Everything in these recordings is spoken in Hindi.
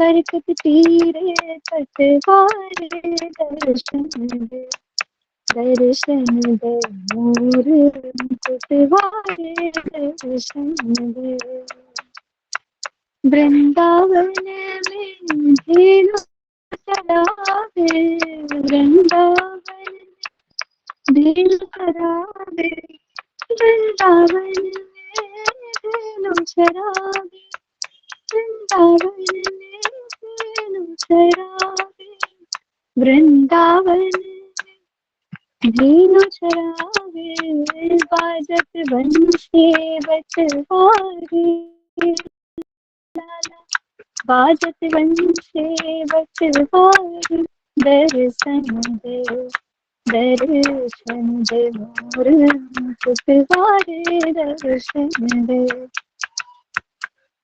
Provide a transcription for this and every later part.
बरकत तीरे पतवारे दर्शन दे, दर्शन दे मोर मुकुटवारे दर्शन दे। वृंदावन में धेनु चरावे, वृंदावन धेनु चरावे, वृंदावन में धेनु चरावे, वृंदावन में धेनु चरावे, वृंदावन धेनु चरावे। बाजत बंसी बटवारी, बाजत बंसी बटवारी दर्शन दे, दर्शन दे मोर मुकुटवारे दर्शन दे।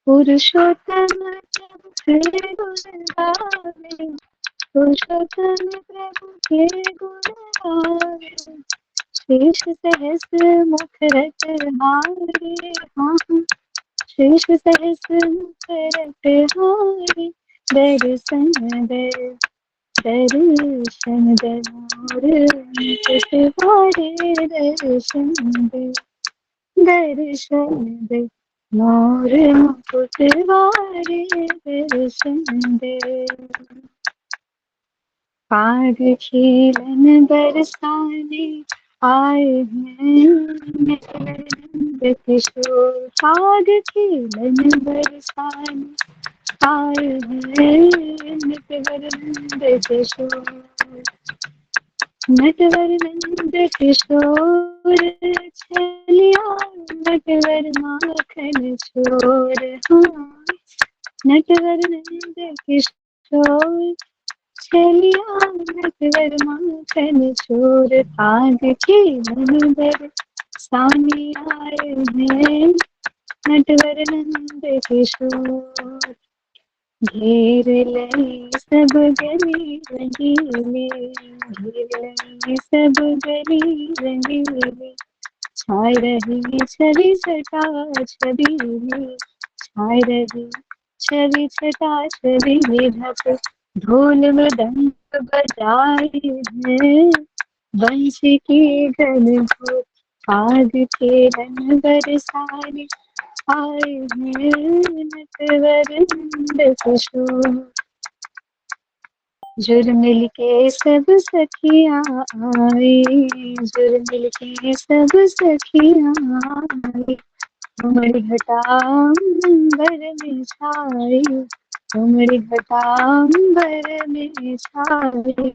पुरुषोत्तम प्रभु के गुण गावे, पुरुषोत्तम प्रभु के गुण गावे, शेष सहस्र मुख रटहारे, हाँ शेष सहस्र मुख रटहारे दर्शन दे, दर्शन दे मोर मुकुटवारे दर्शन दे, दर्शन दे मोर मुकुटवारे दर्शन दे। पाग खिलन बरसाने आए हैं नंद किशोर, पाग खिलन बरसाने आए हैं नटवर नंद किशोर, नटवर नंद किशोर छलिया नटवर माखन चोर, हाँ नटवर नंद किशोर छलिया नटवर माखन चोर। आग खिलन बरसाने आए हैं नटवर नंद किशोर, घेर लई सब गली रंगीले, घेर लई सब गली रंगीले, छाई रही छवि छटा छबीले, छाई रही छवि छटा छबीले। ढक ढोल मृदंग बजाए हैं बंसी की गन को, आग के रंग बरसाने आए हैं नटवर नंद किशोर। जुर्मिल के सब सखियाँ आई, जुर्मिल के सब सखियाँ आई, उमड़ घटांबर में छाई, उमड़ घटांबर में छाई।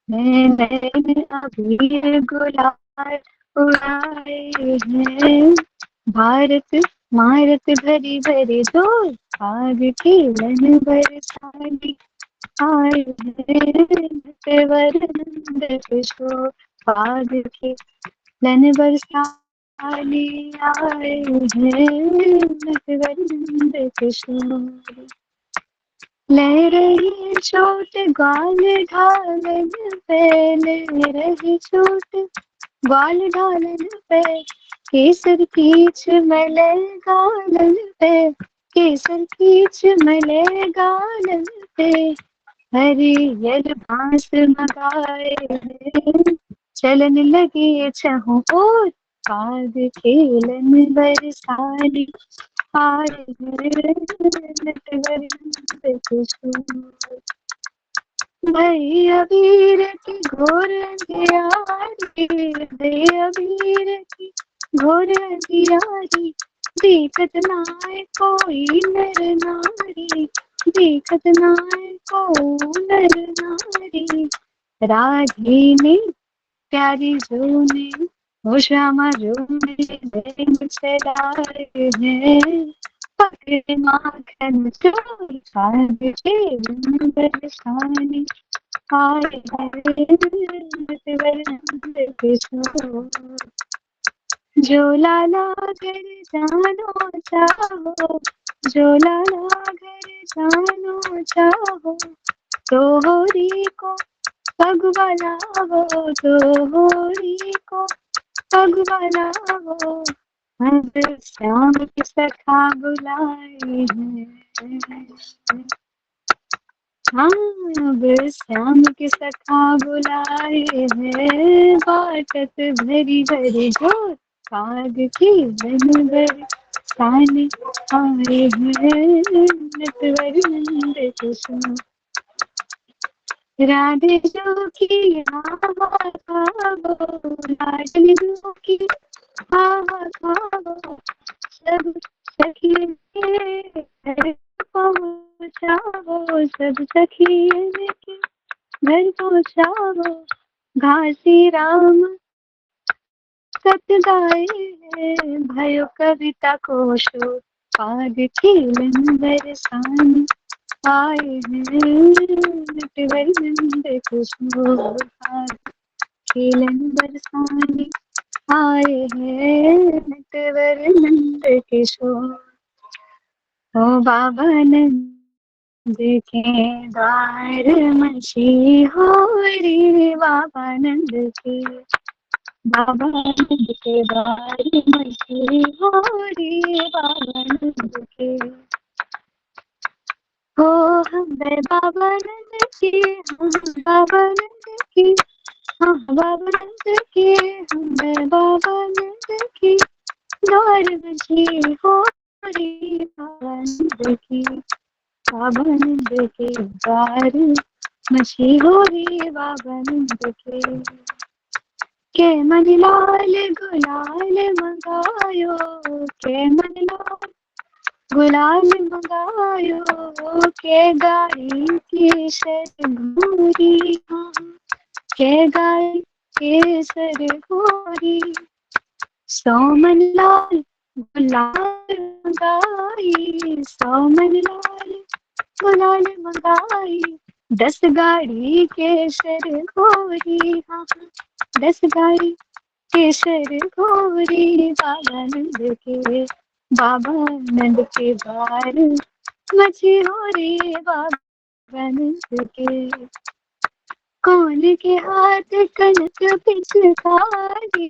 मैंने अबीर गुलाल उड़ाए हैं भारत मारत भरी भरी डोर, आग की लन बरसाने आए हैं नटवर नंद किशोर, आग की लन बरसाने आए हैं नटवर नंद किशोर। ले रही चोट ग्वाल ढालन पे, ले रही चोट ग्वाल ढालन पे, केसर कीच मले गालन पे, केसर कीच मले गालन पे। हरियल बांस मगाए हैं चलन लगे चहुं ओर, आग खेलन बरसाने आए हैं नटवर नंद किशोर। भई अबीर की घोर अंधियारी, भई अबीर की घोर अंधियारी, देखत नाय कोई नर नारी, देखत नाय को नर नारी। रागिनी प्यारी जो ने वो श्यामा जो ने रंग चलाए हैं, पकड़ माखन चोर आग के रंग बरसाने आए हैं नटवर नंद किशोर। जो लाला घर जानो चाहो, जो लाला घर जानो चाहो, तो होरी को पगवा लावो, तो होरी को पगवा लावो। अब श्याम की सखा बुलाए हैं, हाँ अब श्याम के सखा बुलाए हैं, बाटत भरी भरी झोर काग की बन भर कान आए हैं, नटवर नंद किशोर। राधे जो की हाँ खाबो, लाडली जो की हाँ खाबो, सब सखी के घर पहुँचाओ, सब सखी के घर पहुँचाओ। घासी राम सत गाए भयो कविता को शो, पाग खेलन बरसान आए हैं, नटवर नंद किशोर। पाग खेलन बरसाने आए हैं, नटवर नंद किशोर। ओ बाबा नंद के द्वार मछी हो रे, बाबा नंद के, बाबा नंद के द्वार मछी हो रे, बाबा नंद के। हो हम बाबा नंद के, हम बाबा नंद के, हम बाबा नंद के, हम बाबा नंद के द्वार मछी हो रे, बाबा नंद के, बाबा नंद के द्वार मछी हो रे, बाबा नंद के मन लाल गुलाल मंगायो, के मन लाल गुलाल मंगायो, के गाड़ी केसर घोरी, के गाड़ी केसर घोरी। सोमन लाल गुलाल मंगाई, सोमन लाल गुलाल मंगाई, 10 गाड़ी केसर घोरी, हाँ 10 गाड़ी केसर घोरी, बाबा नंद के, बाबा नंद के द्वार मछी हो रे, बाबा नंद के। कौन के हाथ कनक पिचकारी,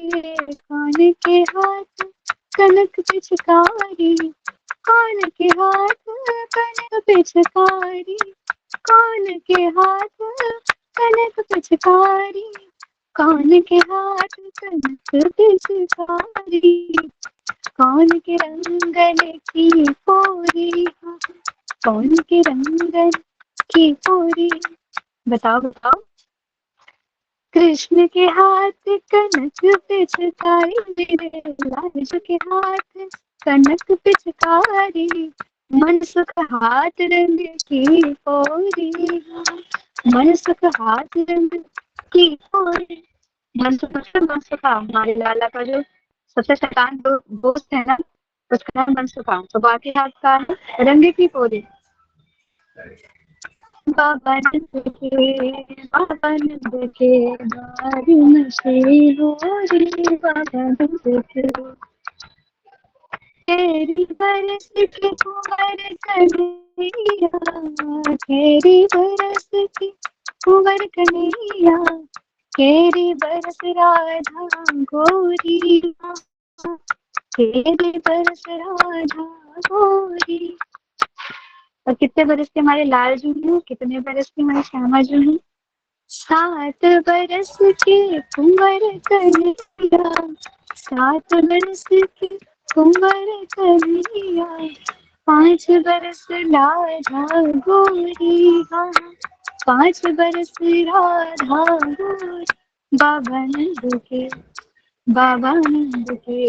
कौन के हाथ कनक पिचकारी, कौन के हाथ कनक पिचकारी, कौन के हाथ कनक पिचकारी, कौन के हाथ कनक पिचकारी, कौन के रंगन की पोरी, कौन के रंगन की पोरी। बताओ बताओ। कृष्ण के हाथ कनक पिचकारी, मेरे लाल के हाथ कनक पिचकारी, मन सुख हाथ रंग की पोरी, मन सुख हाथ रंग की पोरी। मनसुखा हमारे लाला का जो सबसे शैतान दोस्त है ना, उसका नाम मनसुखा। तो बाकी हाथ का रंग की पोरी। बाबा नंद के द्वार मछी हो रे, बाबा नंद के। तेरी बरस के कुंवर कन्हैया, तेरी बरस के कुंवर कन्हैया, तेरी बरस राधा गोरी, तेरी बरस राधा गोरी। और कितने बरस के हमारे लाल जी हैं, कितने बरस की हमारी श्यामा जी हैं। 7 बरस के कुंवर कन्हैया, 7 बरस के कुंवर कन्हैया, 5 बरस राधा गोरी, हाँ 5 बरस राधा गोरी। बाबा नंद के, बाबा नंद के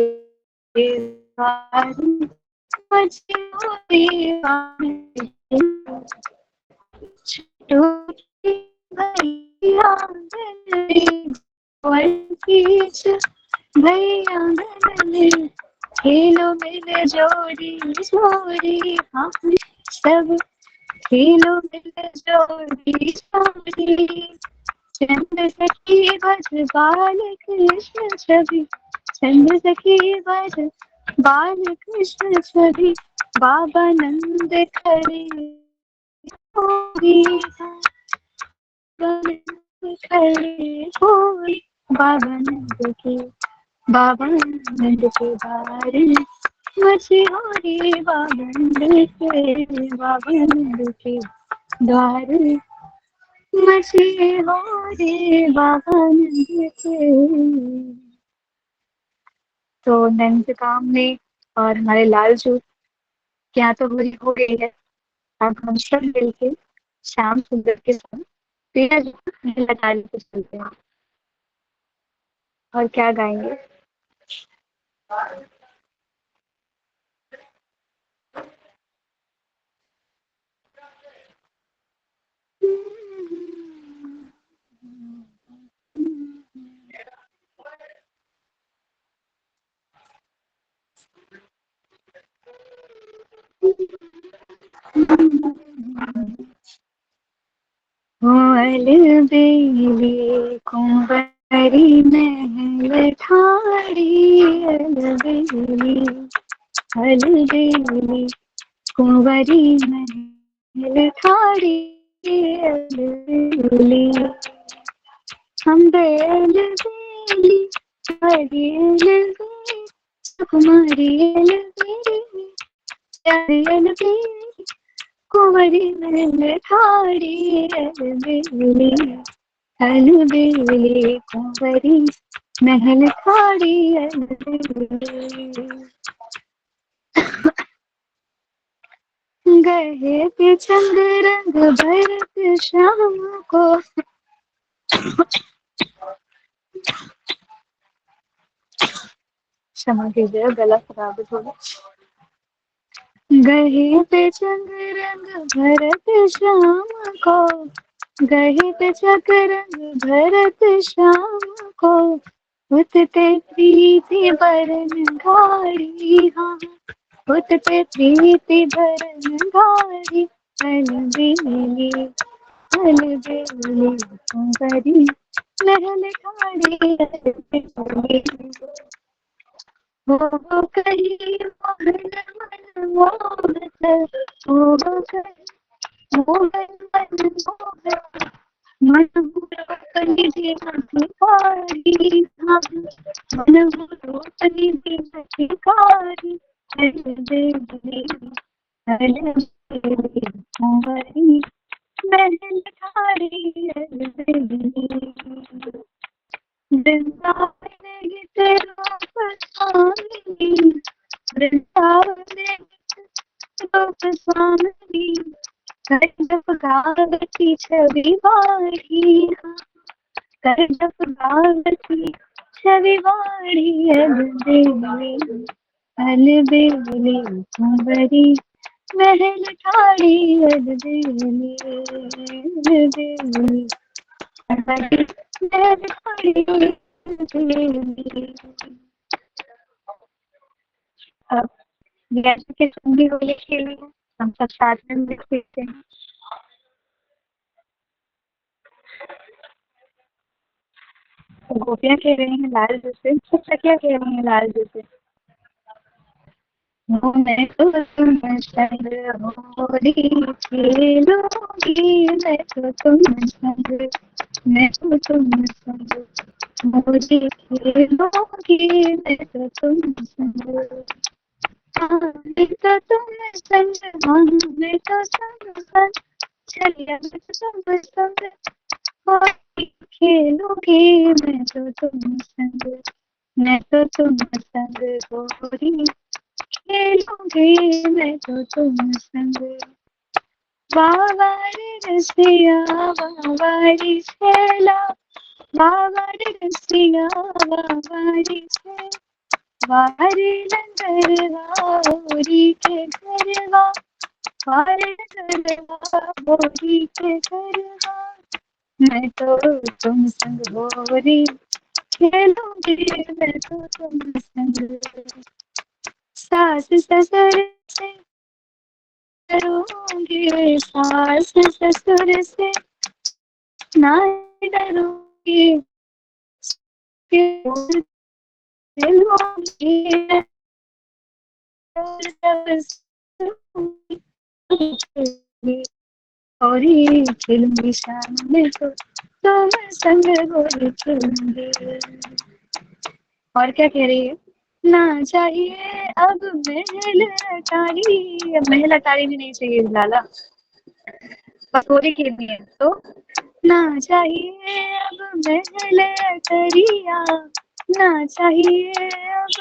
भैया खेलो मिल जोड़ी जोड़ी, हाँ सब खेलो मिल जोड़ी जोड़ी। चंद्र सखी बज बाल कृष्ण छवि, चंद्र सखी बज बाल कृष्ण छवि, बाबा नंद खड़े होरी, खड़े होरी। बाबा नंद के, बाबा नंद के बार मछी हो रे, बाबा नंद के, बाबा नंद के द्वार मचे हो रे बाबा नंद के। तो नंद काम में और हमारे लालचू क्या तो बुरी हो गई है। अब हम सब मिलके श्याम सुंदर के साथ तेरा जो लगा लेके चलते हैं। और क्या गाएंगे? अलबेली कुंवरी महल ठाड़ी, अलबेली अलबेली कुंवरी महल ठाड़ी, अलबेली हम बेल बेली हरी अलबेली सुकुमारी अलबेली प्यारी अलबेली कुंवरी महल ठाड़ी, अलबेली अलबेली कुंवरी महल ठाड़ी, अलबेली गए पे चंद रंग भरत श्याम को। क्षमा कीजिए, गला खराब है थोड़ा। गए पे चंद रंग भरत श्याम को, गए पे चक रंग भरत श्याम को, उतते प्रीति बरन गाड़ी, हाँ उतते प्रीति बरन गाड़ी, अलबेली अलबेली कुंवरी महल ठाड़ी, अलबेली वो कहीं मोहन मन मोहन, वो कहीं मोहन मन मोहन, मन कहीं भिखारी, मन कहीं भिखारी, अलबेली अलबेली कुंवरी महल ठाड़ी, अलबेली वृंदावन गीत रूप स्वामिनी, वृंदावन गीत रूप स्वामिनी, करजप गावती छवि वाणी, करजप गावती छवि वाणी, अलबेली अलबेली कुंवरी महल ठाड़ी, अलबेली अलबेली कुंवरी महल ठाड़ी, अलबेली। अब जैसे कि तुम भी होली खेली है, हम सब साथ में मिल खेलते हैं। तो गोपियाँ खेल रही हैं लाल जैसे, सब सखियाँ खेल रही हैं लाल जैसे। मैं तो तुम संग होली खेलूंगी, मैं तो तुम संग, मैं तो तुम संग होली खेलूंगी, मैं तो तुम संग, मैं तो तुम संग, मैं तो तुम संग, चलिए मैं तो तुम संग होली खेलूंगी, मैं तो तुम संग, मैं तो तुम संग होली खेलूंगी, मैं तो तुम संग। बावारी रसिया बावारी छेला, बावारी रसिया बावारी छेला, वारी लंगरवा होरी के घरवा, वारी लंगरवा होरी के घरवा, मैं तो तुम संग होरी खेलूंगी, मैं तो तुम संग। सास ससुर से डरूंगी, सास ससुर से नहीं डरूंगी, और खेलूंगी शाम में तो तुम संग गोली खेलूंगी। और क्या कह रही है? ना चाहिए अब महल अटारी, अब महल अटारी भी नहीं चाहिए लाला। बस थोड़ी खेलनी है तो। ना चाहिए अब महल अटरिया, ना चाहिए अब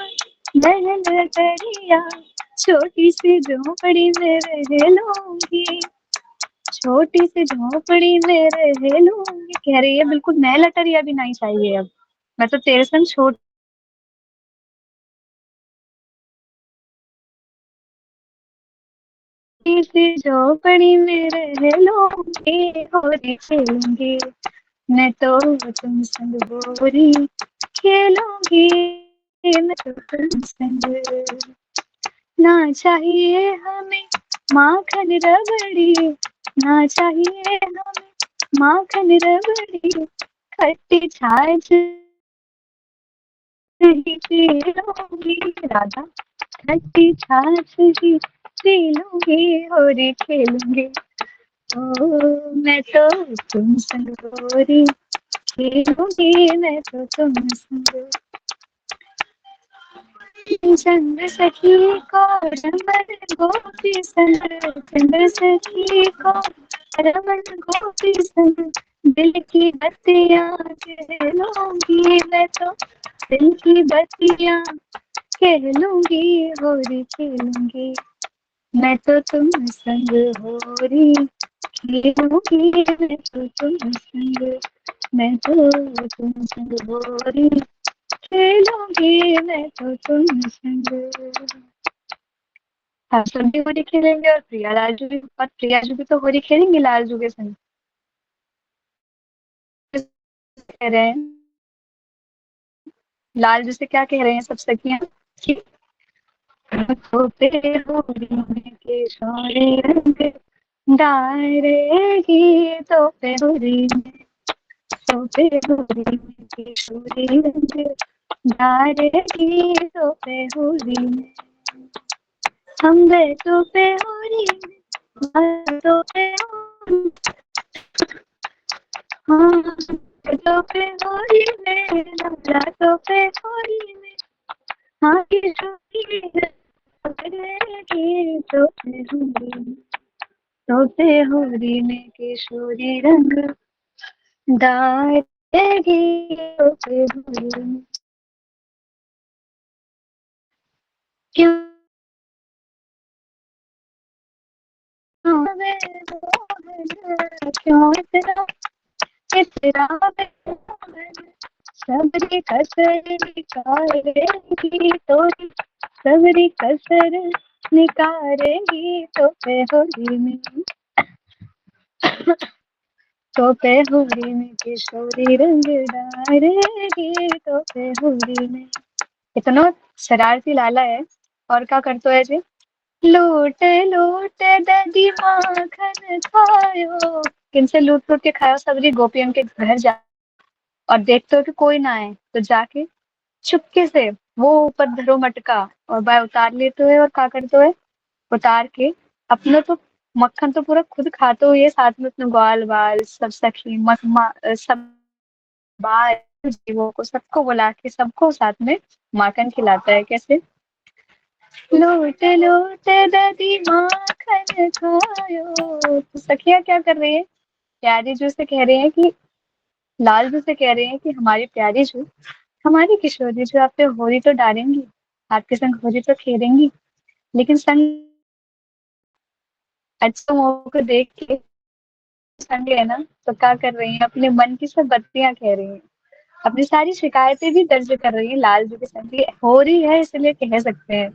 महल अटरिया, छोटी सी झोपड़ी में रह लूंगी, छोटी सी झोपड़ी में रह लूंगी। कह रही है बिल्कुल महल अटरिया भी नहीं चाहिए अब, मैं तो तेरे संग छोटी सी झोपड़ी में रह लूंगी, होली खेलूंगी मैं तो तुम संग होली खेलूंगी मैं तो तुम संग। ना चाहिए हमें माखन रबड़ी, ना चाहिए हमें माखन रबड़ी, खट्टी छाछ ही पी लूंगी राधा, खट्टी छाछ ही पी लूंगी होली खेलूंगी। ओ मैं तो तुम संग होली खेलूंगी मैं तो तुम संग। चंद्र सखी को रमन गोपी संग, चंद्र सखी को रमन गोपी संग, दिल की बत्तियां जलूंगी मैं तो, दिल की बत्तियां खेलूंगी होली खेलूंगी मैं तो तुम संग होली खेलूंगी मैं तो तुम संग, मैं तो तुम संग होली खेलूंगी मैं तो तुम संग। हम सब भी होली खेलेंगे और प्रिया लालजू भी, और प्रिया जी भी तो होली खेलेंगे लालजू के संग। कह रहे हैं लालजू से क्या कह रहे हैं सब सखियां कि होते होली के सोरे रंग डालेगी तो पे होली में, तो पे होली के सोरे रंग डालेगी तो पे होली में, हम बैठो पे होली में, बातों पे होली, हाँ बैठो पे होली में, बातों पे होली में, हाँ किशोरी पकड़ेगी तो पे होली में, तो पे होली में किशोरी रंग डालेगी तो पे होली में। क्यों क्यों इतना इतना सबरी कसर निकालेगी तोरी, सबरी कसर निकालेगी तो पे होली में, तो पे होली में किशोरी रंग डालेगी तो पे होली में। इतना शरारती लाला है। और क्या करते है जी, लूट लूट ददी माखन खायो, किनसे लूट लूट के खायो सबरी गोपियन के घर जा, और देखते हो कि कोई ना आए तो जाके चुपके से वो ऊपर धरो मटका और बाय उतार लेते हुए और क्या करते हुए उतार के अपना तो मक्खन तो पूरा खुद खाते हुए साथ में अपने ग्वाल बाल सब सखी सब बाल जीवों को सबको बुला के सबको साथ में माखन खिलाता है। कैसे, लूट लूट ददी माखन खायो, तो सखियां क्या कर रही है, प्यारी जो से कह रहे हैं कि लाल जो से कह रहे हैं कि हमारी प्यारी जो, हमारी किशोरी जो आप पे होली तो डालेंगी, आपके संग होली तो खेलेंगी, लेकिन संग अच्छा को देख के संग है ना, तो क्या कर रही है, अपने मन की सब बत्तियां कह रही हैं, अपनी सारी शिकायतें भी दर्ज कर रही है लाल जी के संग। ये हो रही है इसलिए कह सकते हैं,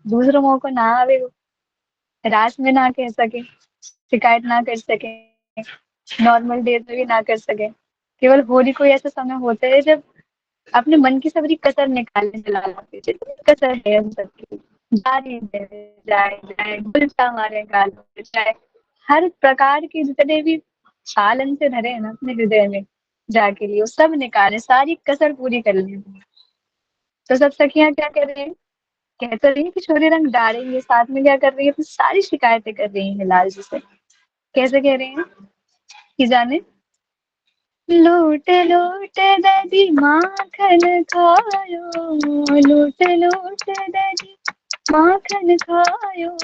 दूसरों को ना आवे, रात में ना कह सके, शिकायत ना कर सके, नॉर्मल डेज में भी ना कर सके, केवल होली कोई ऐसा समय होता है जब अपने मन की सबरी कसर निकालने चला जाते, जितनी कसर है हम सबकी, जारी है, जाए जाए गुलता हमारे गालों पे जाए, हर प्रकार के जितने भी छालन से धरे हैं ना अपने हृदय में जाके लिए वो सब निकाले, सारी कसर पूरी कर ली। तो सब सखियां क्या कर रही हैं, कह तो रही है कि छोरे रंग डालेंगे, साथ में क्या कर रही है, अपनी सारी शिकायतें कर रही है लाल जी से। कैसे कह रही हैं कि जाने, लूट लूट ददी माखन खायो, लूट लूट ददी माखन खायो,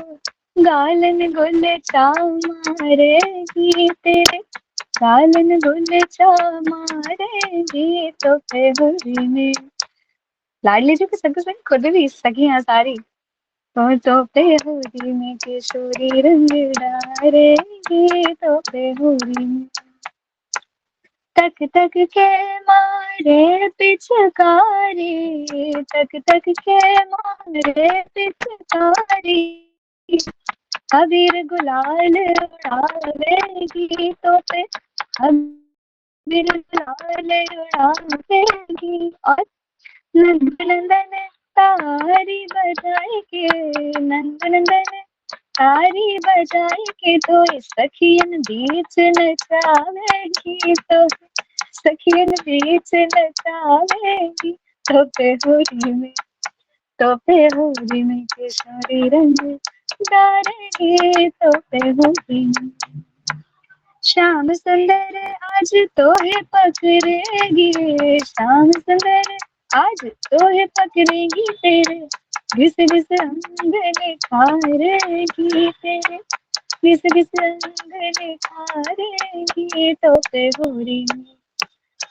गालन गुल चा मारेगी तेरे, गालन गुल चा मारेगी तो पे होली में। लाडली जी के संग संग खुद भी सखियां सारी। तो पे होली में किशोरी रंग डारेगी तो पे होली में। तक तक के मारे पिचकारी, तक तक के मारे पिचकारी, अबीर गुलाल उड़ावेगी तो पे, अबीर गुलाल उड़ावेगी। और नंद नंदन तारी बजाई के, नंद नंदन तारी बजाई के तो सखियन बीच नचावेगी तो, सखियन बीच नचावेगी तो पे होली में, तो पे होली में किशोरी रंग डारेगी तो पे होली में। श्याम सुंदर आज तो है पकड़ेगी, श्याम सुंदर आज तो है पकड़ेगी तेरे, घिस घिस अंग निखारेगी तेरे, घिस घिस अंग निखारेगी तो पे होली में,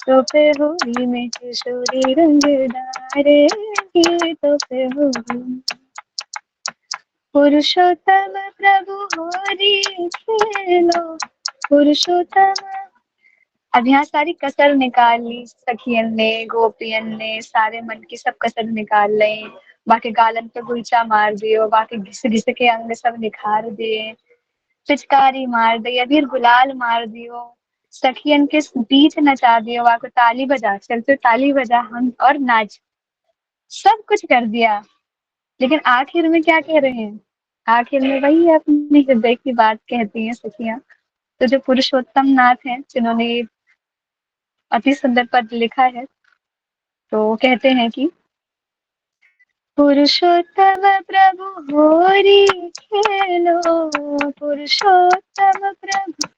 तो पे होली में किशोरी रंग डारेगी तो पे होली में। पुरुषोत्तम प्रभु होरी खेलो, पुरुषोत्तम। अब यहाँ सारी कसर निकाल ली सखियन ने, गोपियन ने, सारे मन की सब कसर निकाल ली। बाकी गालन पे गुलचा मार दियो, बाकी घिस घिस के अंग सब निखार दिए, पिचकारी मार दी, अबीर गुलाल मार दियो, सखियन के बीच नचा दियो, वहां को ताली बजा, चल तो ताली बजा हम और नाच, सब कुछ कर दिया। लेकिन आखिर में क्या कह रहे हैं, आखिर में वही अपने हृदय की बात कहती हैं सखियां। तो जो पुरुषोत्तम नाथ हैं, जिन्होंने अति सुंदर पद लिखा है, तो कहते हैं कि पुरुषोत्तम प्रभु होरी खेलो, पुरुषोत्तम प्रभु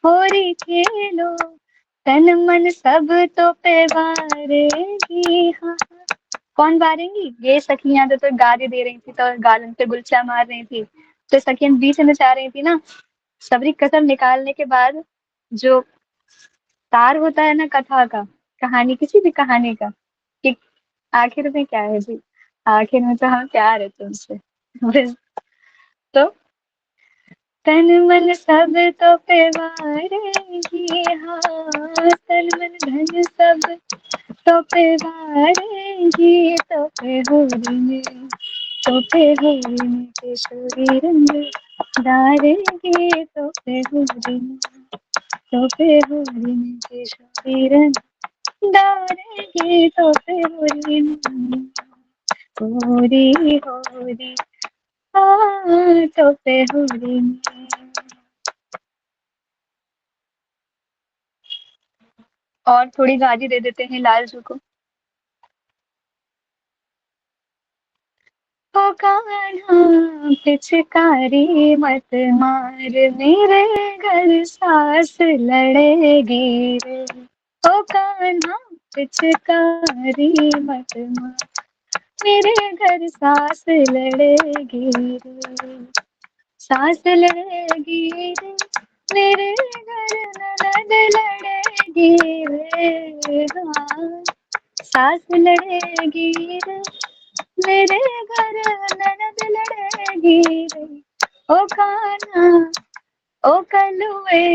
होरी खेलो, तन मन सब तो पे वारेगी। हाँ, कौन वारेंगी? ये सखियां तो गाली दे रही थी, तो गालन पे गुलचा मार रही थी, तो सखियां बीच में नचा रही थी ना। सबरी कसर निकालने के बाद जो तार होता है ना कथा का, कहानी, किसी भी कहानी का, कि आखिर में क्या है जी, आखिर में तो हम प्यार है तुमसे बस। तो तन मन सब तो पे वारेगी, हाँ, तन मन धन सब तो पे वारेगी तो पे होली में, तो पे होली में किशोरी रंग डारेगी तो पे होली में, तो पे होली में किशोरी रंग डारेगी तो पे होली में, होरी होरी हाँ तो पे होली में। और थोड़ी गाली दे देते हैं लालजू को। ओ कान्हा पिचकारी मत मार, मेरे घर सास लड़ेगी रे। ओ कान्हा पिचकारी मत मार, मेरे घर सास लड़ेगी रे, सास लड़ेगी रे, मेरे घर ननद लड़ेगी रे। हाँ, सास लड़ेगी रे, मेरे घर ननद लड़ेगी रे। ओ कान्हा ओ कलुए,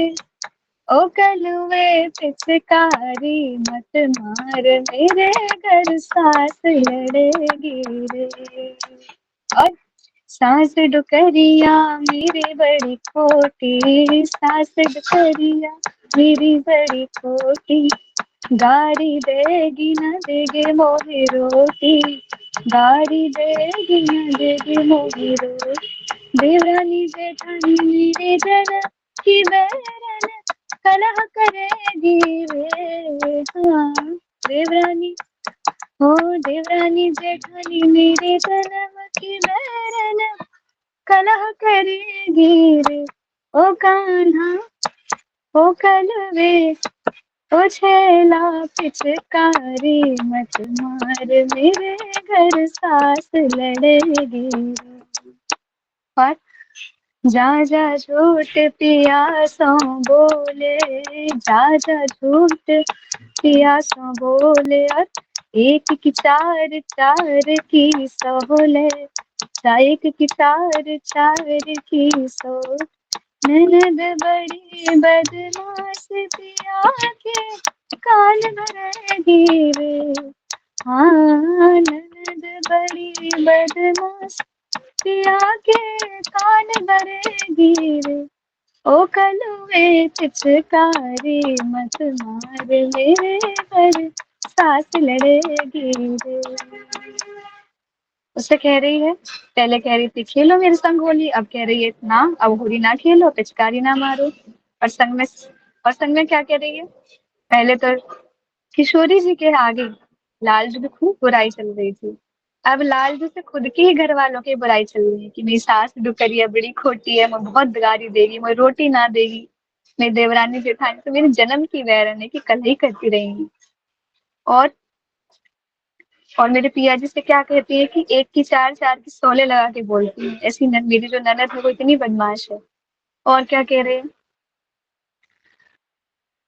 ओ कलुए पिचकारी मत मार, मेरे घर सास लड़ेगी रे। और सास डुकरिया मेरी बड़ी खोटी, सास डुकरिया मेरी बड़ी खोटी, गारी देगी न देगी मोही रोटी, गारी देगी न देगी मोही रोटी। देवरानी जेठानी मेरे जन की बैरन, कलह करेगी रे। हाँ, देवरानी ओ देवरानी जेठानी मेरे जन्म की बैरन, कलह करेगी रे। ओ कान्हा ओ कलवे, ओ छैला पिचकारी मत मार, मेरे घर सास लड़ेगी। और जा जा झूठ पियासों बोले, जा जा झूठ पियासों बोले, और एक की चार चार की सोले, एक की चार चार की सो। ननद बड़ी बदमाश पिया के कान भरेगी रे, हाँ ननद बड़ी बदमाश पिया के कान भरेगी रे। ओ कलुए पिचकारी मत मार मेरे पर सास लड़ेगी रे। उससे कह रही है, पहले कह रही थी खेलो मेरे संग होली, अब कह रही है ना अब होली ना खेलो, पिचकारी ना मारो। और संग में क्या कह रही है, पहले तो किशोरी जी के आगे लालजू की खूब बुराई चल रही थी, अब लालजू से खुद के ही घर वालों की बुराई चल रही है कि मेरी सास डुकरिया बड़ी खोटी है, मैं बहुत गारी देगी, मैं रोटी ना देगी, मेरी देवरानी जेठानी तो मेरे जन्म की वैरन है कि कल ही करती रहेंगी। और और मेरे पिया जी से क्या कहती है कि एक की चार चार की सोले लगा के बोलती है, ऐसी मेरी जो ननद है वो इतनी बदमाश है। और क्या कह रहे हैं,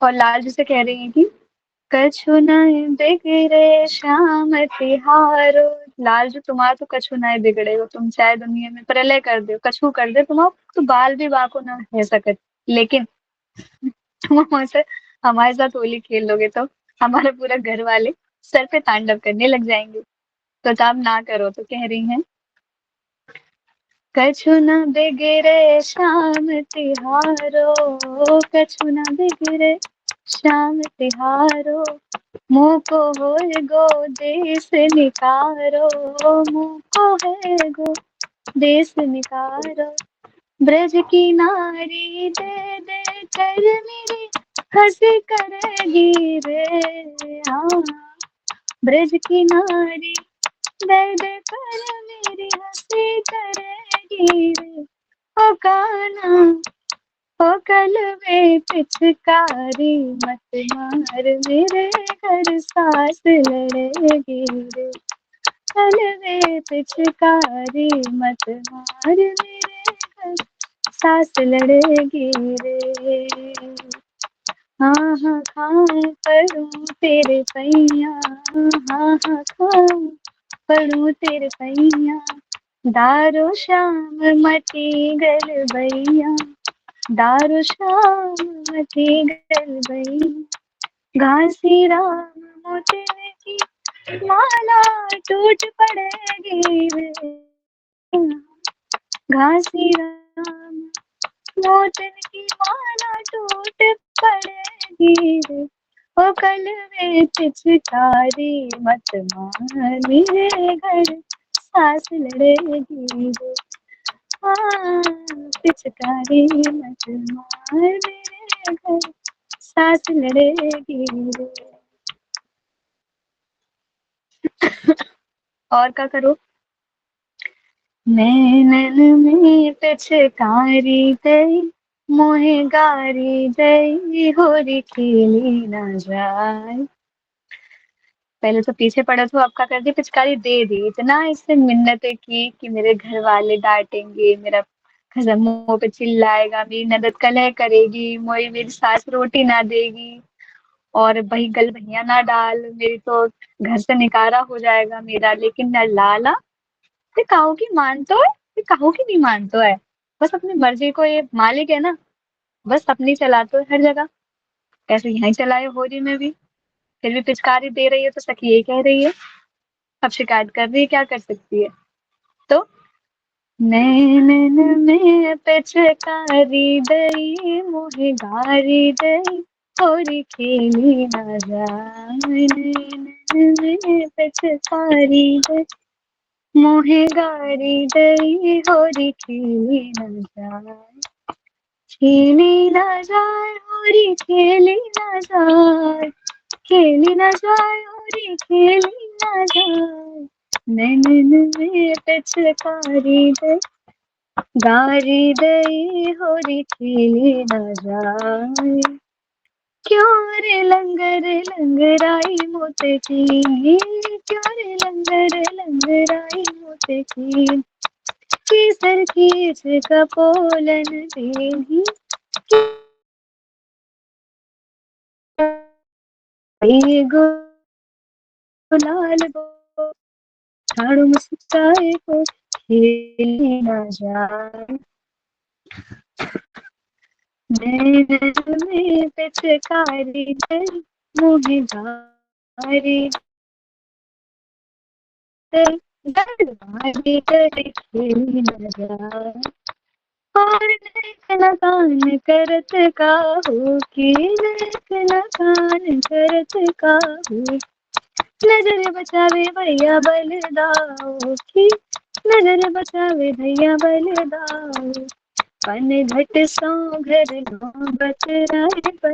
और लालजू से कह रही है कि कछु न बिगड़े श्याम तिहारो। लालजू तुम्हारा तो कछु ना बिगड़े हो, तुम चाहे दुनिया में प्रलय कर दो, कछु कर दे, तुम्हारा तो बाल भी बाको ना रह सकत, लेकिन तुम हमसे हमारे साथ होली खेल लोगे तो हमारे पूरा घर वाले सर पे तांडव करने लग जाएंगे, तो काम ना करो। तो कह रही हैं कछु न बिगड़े श्याम तिहारो, कछु न बिगड़े श्याम तिहारो, मुँह को होए गो देश निकारो, मुँह को है गो देश निकारो, ब्रज की नारी दे दे कर मेरी हंसी करेगी रे, हाँ ब्रज की नारी दे दे कर मेरी हंसी करेगी रे। ओ कान्हा ओ कल में पिचकारी मत मार मेरे घर सास लड़ेगी रे, कल में पिचकारी मत मार मेरे घर सास लड़ेगी रे। हाँ हाँ हाँ पढ़ूं तेरे पैया, हाँ हाँ हाँ पढ़ूं तेरे पैया, दारो शाम मटी गल भैया, दारो शाम मटी गल भैया, घासी राम मोतिन की माला टूट पड़ेगी रे, घासी राम मोतिन की माला टूट पड़ेगी रे। ओ कल वे पिचकारी मत मार मेरे घर सास लड़ेगी रे, हाँ पिचकारी मत मार मेरे घर सास लड़ेगी रे। और क्या करो, नैनन में पिचकारी गई, मोहे गारी गई, होरी खेली ना जाए। पहले तो पीछे पड़ा था, अब क्या कर दी, पिचकारी दे दी, इतना इससे मिन्नतें की कि मेरे घर वाले डांटेंगे, मेरा खसम मुंह पे चिल्लाएगा, मेरी ननद कलह करेगी, मोई मेरी सास रोटी ना देगी, और वही गल भैया ना डाल, मेरी तो घर से निकारा हो जाएगा मेरा। लेकिन न लाला ये काहू की मानतो है, ये काहू की नहीं मानतो है, बस अपनी मर्जी को ये मालिक है ना, बस अपनी चलाते है हर जगह, ऐसे यहीं चलाए होली में भी, फिर भी पिचकारी दे रही है तो सखी यही कह रही है, अब शिकायत कर रही है, क्या कर सकती है। तो नैनन में पिचकारी दई, मोहे गारी दई, होरी खेली ना जाए, नैनन में पिचकारी दई, मोहे गारी दई, होरी खेली ना जाए, खेली ना जाए होरी खेली ना जाए, खेली ना जाए होरी खेली ना जाए, नैनन में पिचकारी दई, गारी दई, होरी खेली ना जाए। क्यों रे लंगर लंगराई मोते की, क्यों रे लंगर लंगराई मोते की, केसर कीच कपोलन देही गुलाल को झाड़ू मुस्काए को खेले न जाए नैनन में पिचकारी दे मुँह गारी दे गरबारी करे खेले न जाए और देख न कान करत काहू की देख न कान करत काहू नजर बचावे भैया बलदाऊ की नजर बचावे भैया बलदाऊ पन घट सौ घर नौबत राय पर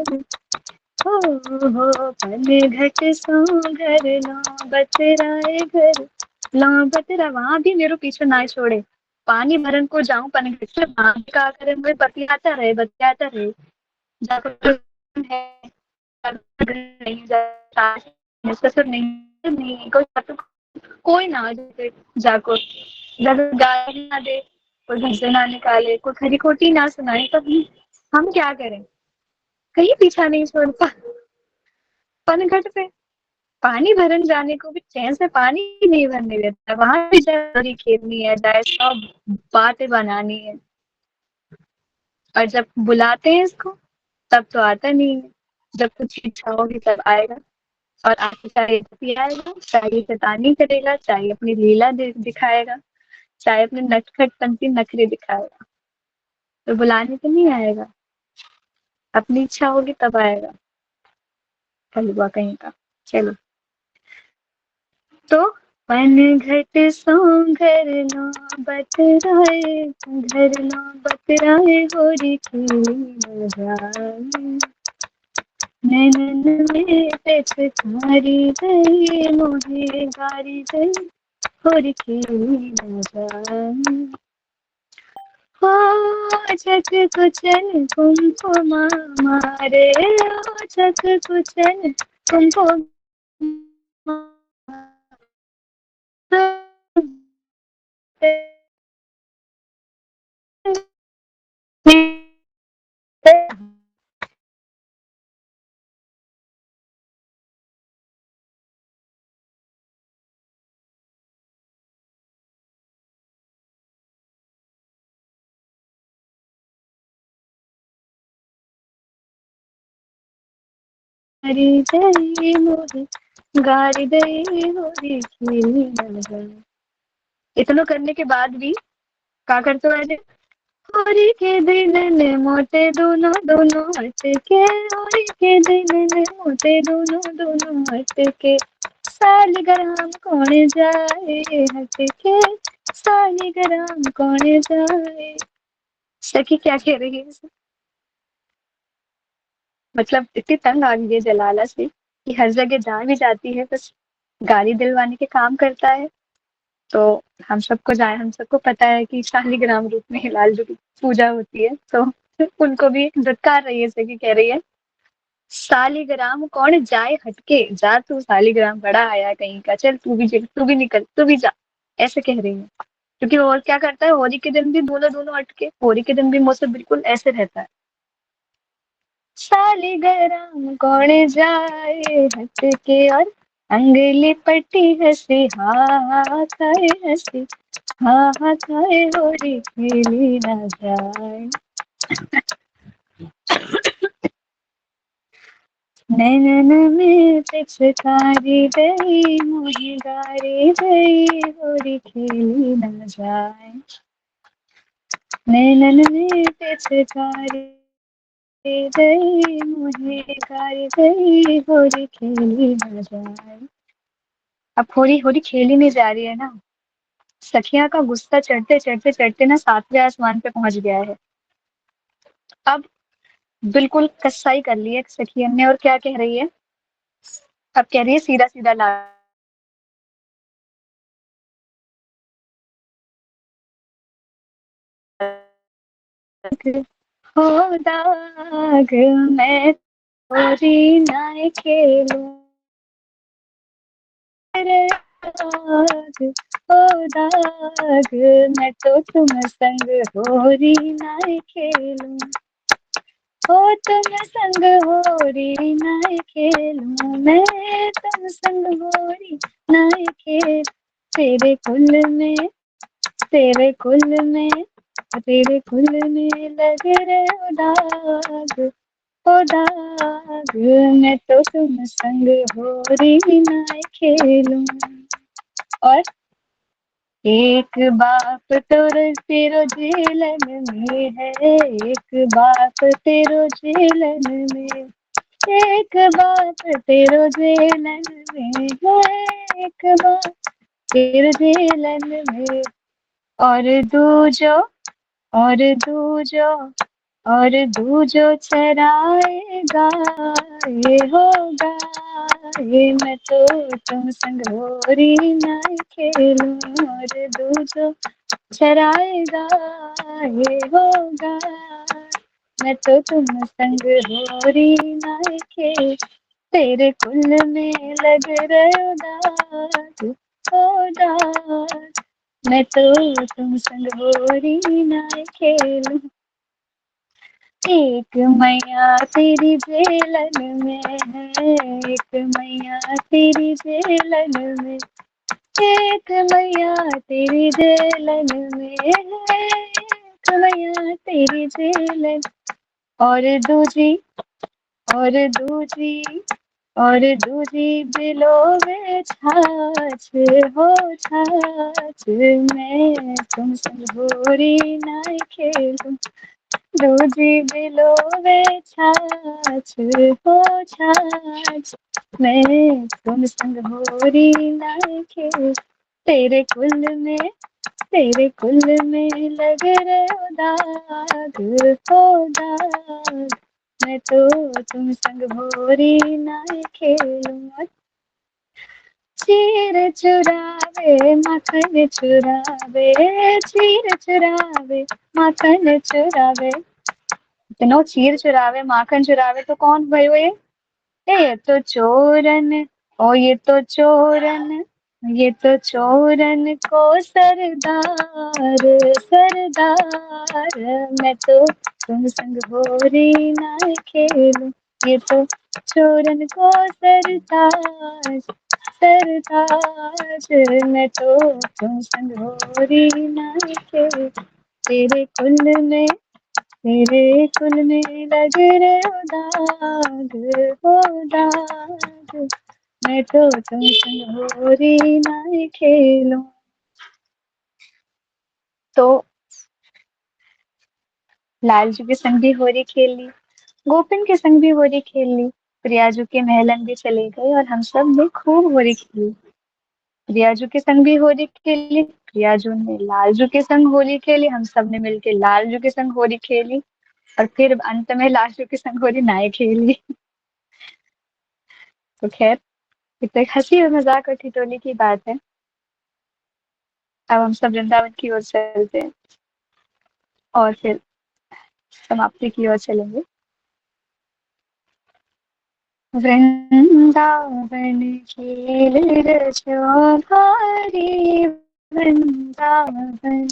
हो पन घट सौ घर नौबत राय घर नौबत रा वहां भी मेरे पीछे ना छोड़े पानी भरन को जाऊं पन घट से वहां भी का करे मुझे बतियाता रहे जाकर है नहीं जाता ससुर नहीं कोई ना जाको जब गाली ना दे कोई घर से ना निकाले कोई खरी खोटी ना सुनाए तब हम क्या करें कहीं पीछा नहीं छोड़ता पनघट पे पानी भरन जाने को भी चैन से पानी ही नहीं भरने देता वहां भी चाहे खेलनी है चाहे सब बातें बनानी है और जब बुलाते हैं इसको तब तो आता नहीं है जब कुछ इच्छा होगी तब आएगा और आपको चाहे आएगा चाहे शैतानी करेगा चाहे अपनी लीला दिखाएगा चाहे अपने नटखटपंती नखरे दिखाएगा तो बुलाने तो नहीं आएगा अपनी इच्छा होगी तब आएगा कलुआ कहीं का चलो तो पन घट सो घर नो बतराए घर नो बतराए होरी खेली न जाए नैनन में पेचकारी गई मोहे गारी गई होरी खेली न जाए हो छक कुचन कुमकुमा मारे हो छक कुचन कुमकुमा गारी दई मोरी गारी दई मोरी खेली न जाए इतना करने के बाद भी क्या करते हो होरी के दिन ने मोटे दोनों दोनों हट के होरी के दिन ने मोटे दोनों दोनों हट के सालिग्राम कौन जाए हट के सालिग्राम कौन जाए सखी क्या कह रही है मतलब इतनी तंग आ गई है जलाला से कि हर जगह जहाँ भी जाती है बस गाली दिलवाने के काम करता है तो हम सबको पता है कि शालिग्राम रूप में हिलाल जो पूजा होती है तो उनको भी धुतकार रही है जैसे कि कह रही है शालिग्राम कौन जाए हटके जा तू शालिग्राम बड़ा आया कहीं का चल तू भी निकल तू भी जा ऐसे कह रही है क्योंकि और क्या करता है होली के दिन भी दोनों दोनों हटके होली के दिन भी मुझसे बिल्कुल ऐसे रहता है शालिग्राम कौन जाए हटके और अंगली पट्टी हंसी हा खाए हंसी हाँ खाए होली खेली ना जाए नैनन में पिचकारी गई मुझे गारी गई होली खेली ना जाए नैनन में पिचकारी गई मुझे गारी गई होली खेली ना जाए अब होली होली खेली नहीं जा रही है ना सखिया का गुस्सा चढ़ते चढ़ते चढ़ते ना सातवें आसमान पे पहुंच गया है अब बिल्कुल कसाई कर ली है सखियन ने और क्या कह रही है अब कह रही है सीधा सीधा ला हो दाग मैं थोड़ी ना खेलूं तेरे दाग हो दाग, मैं तो तुम संग होरी नाय खेलूं, हो तुम संग होरी नाय खेलूं, मैं तुम संग होरी नाय खेल, तेरे कुल में, तेरे कुल में, तेरे कुल में लग रहे हो दाग, हो दाग, मैं तो तुम संग होरी नाय खेलूं। और एक बाप तेरो झेलन में है, एक बाप तेरो झेलन में, एक बाप तेरो झेलन में है, एक बाप तेरो झेलन में, और दूजो, और दूजो, और दूजो चराएगा, ये होगा, ये मैं तो तुम संग होरी नाय खेलूं, और दूजो चराएगा, ये होगा, मैं तो तुम संग होरी नाय खेल, तेरे कुल में लग रहे दाग, ओ दाग, मैं तो तुम संग होरी नाय खेलूं। एक मैया तेरी झेलन में है, एक मैया तेरी झेलन में, एक मैया तेरी झेलन में है, एक मैया तेरी झेलन, और दूजी, और दूजी, और दूजी बिलोवे छाछ, हो छाछ, मैं तुम संग होरी नाय खेलूं, दूजी बिलोवे छाछ, हो छाछ, मैं तुम संग होरी नाय खेलूं, तेरे कुल में, तेरे कुल में लग रहे हो दाग, हो दाग, मैं तो तुम संग होरी नाय खेलूं। चीर चुरावे माखन चुरावे, चीर चुरावे माखन चुरावे, इतनो चीर चुरावे माखन चुरावे तो कौन भयो ये तो चोरन, ओ ये तो चोरन, ये तो चोरन को सरदार, सरदार, मैं तो तुम संग होरी नाय खेलूं, ये तो चोरन को सरदार, सरदार, मैं तो तुम संग होरी नाय खेलूं, तेरे कुल में, तेरे कुल में लग रहे हो दाग, हो दाग, मैं तो तुम संग होरी नाय खेलूं। तो लालजू के संग भी होरी खेल ली, गोपिन के संग भी होरी खेल ली, प्रियाजू के महलन भी चले गए और हम सब ने खूब होरी खेली। प्रियाजू के संग भी होली खेली, प्रियाजू ने लालजू के संग होली खेली, हम सब ने मिलके लालजू के संग होली खेली, और फिर अंत में लालजू के संग होली नाय खेली। तो खैर, इतने हंसी और मजाक और ठिठोली की बात है। अब हम सब वृंदावन की ओर चलते हैं और फिर समाप्ति की ओर चलेंगे। वृंदावन खेल रचोहारी, वृंदावन,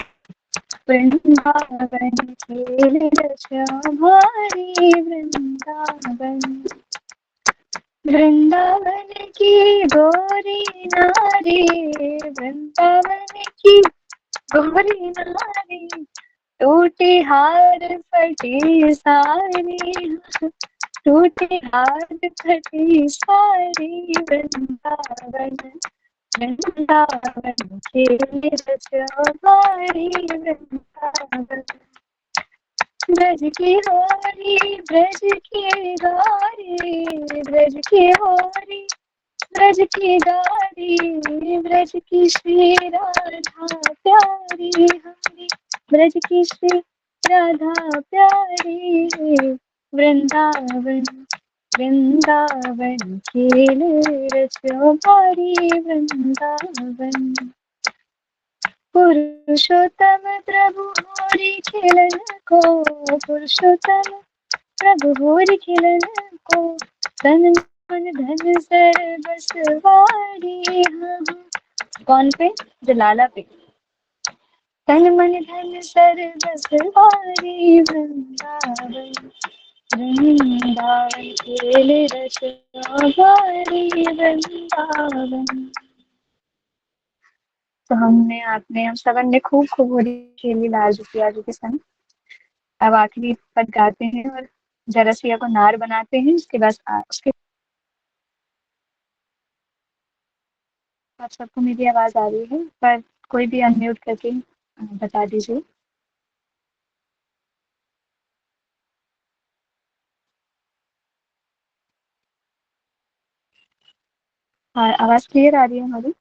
वृंदावन खेल रचोहारी, वृंदावन, वृंदावन की गोरी नारी, वृंदावन की गोरी नारी, टूटी हार फटी सारी, टूटी हार फटी सारी, वृंदावन, वृंदावन खेल रचोहारी, वृंदावन, ब्रज की होरी, ब्रज की गारी, ब्रज की होरी, ब्रज की गारी, ब्रज की श्री राधा प्यारी हमारी, ब्रज की श्री राधा प्यारी, वृंदावन, वृंदावन खेल रचोहारी, वृंदावन, पुरुषोत्तम प्रभु होरी खेलन को, पुरुषोत्तम प्रभु होरी खेलन को, तन मन धन सर्वस्व वारी, हाँ कौन पे? जो लाला पे। तन मन धन सर्वस वारी वृंदावन, वृंदावन खेल रचना वारी वृंदावन। तो आपने हम सबन ने खूब खूब होली खेली लाल जी प्रिया जी के संग। अब आखिरी पद गाते हैं और जरसिया को नार बनाते हैं। उसके बाद उसके आप सबको मेरी आवाज आ रही है, पर कोई भी अनम्यूट करके बता दीजिए। हाँ, आवाज क्लियर आ रही है हमारी?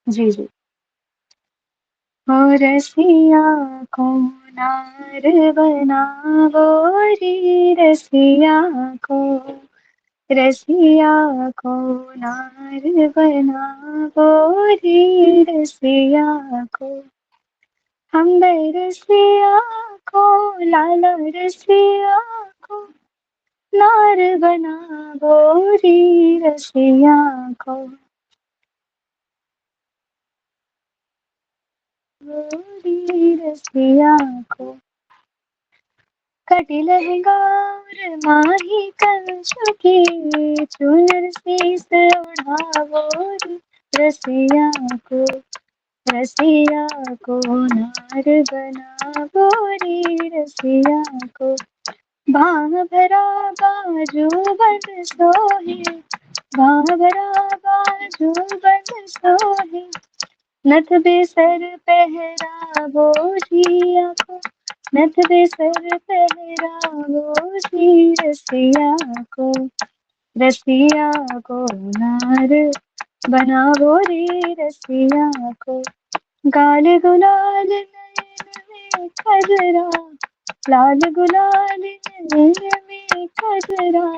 जी जी। हो रसिया को नार बनावो रे, को रसिया को नार बनावो रे, को हम रसिया को, लाला रसिया को नार बनावो रे, को रे, को कटी लहंगा और माही कंच की चुनर शीस ओढ़ावो रे, रसिया को रसिया को नार बनावो रे, रसिया को भांग भरा बाजू बन सोहे, भांग भरा बाजू बन सोहे, नथ बेसर पहरावो जिया को, नथ बेसर पहरावो जी, रसिया को नार बनावो रे, रसिया को गाल गुलाल नयन में कजरा, लाल गुलाल नयन में कजरा,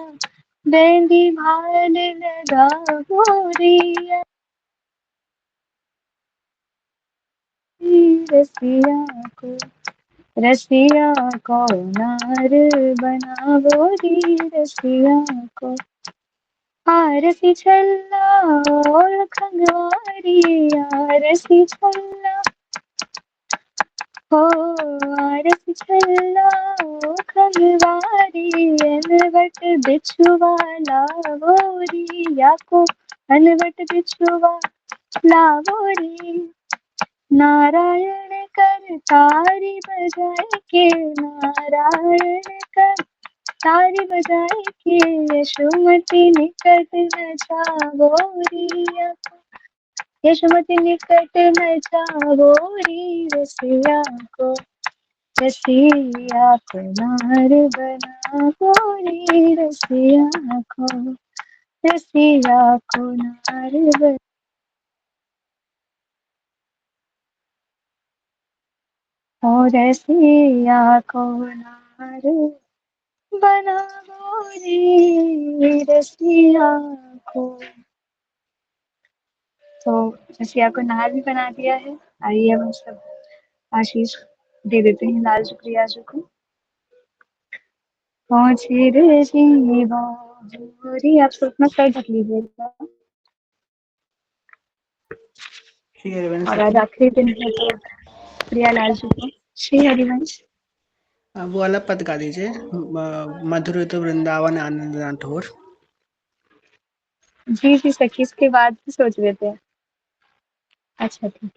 बेंदी भाल लगावो रे, रसिया को नार बनावो रे, रसिया को आरती छल्ला और खंगवारी, आरती छल्ला हो, आरती छल्ला ओ खंगवारी, अनवट बिछुआ लावो रिया को, अनवट बिछुआ लावो रे, नारायण कर तारी बजाए के, नारायण कर तारी बजाए के, यशोमती निकट न जावो रिया, यशोमती निकट न जावो रे, रसिया को नार बनावो रे, रसिया को नार बना, और रसिया को नार बनावो रे, रसिया को। तो रसिया को नार भी बना दिया है। आइए हम सब आशीष दे देते हैं लाल शुक्रिया जी को। पहुंचे रे जीवा मोरी, आप सब अपना सर ढक लीजिएगा। और आज आखिरी दिन है तो प्रिया लाल जी को श्री हरिवंश वो वाला पद गा दीजिए, मधुर तो वृंदावन आनंद ना ठोर। जी जी सखी, इसके बाद भी सोच लेते हैं। अच्छा ठीक।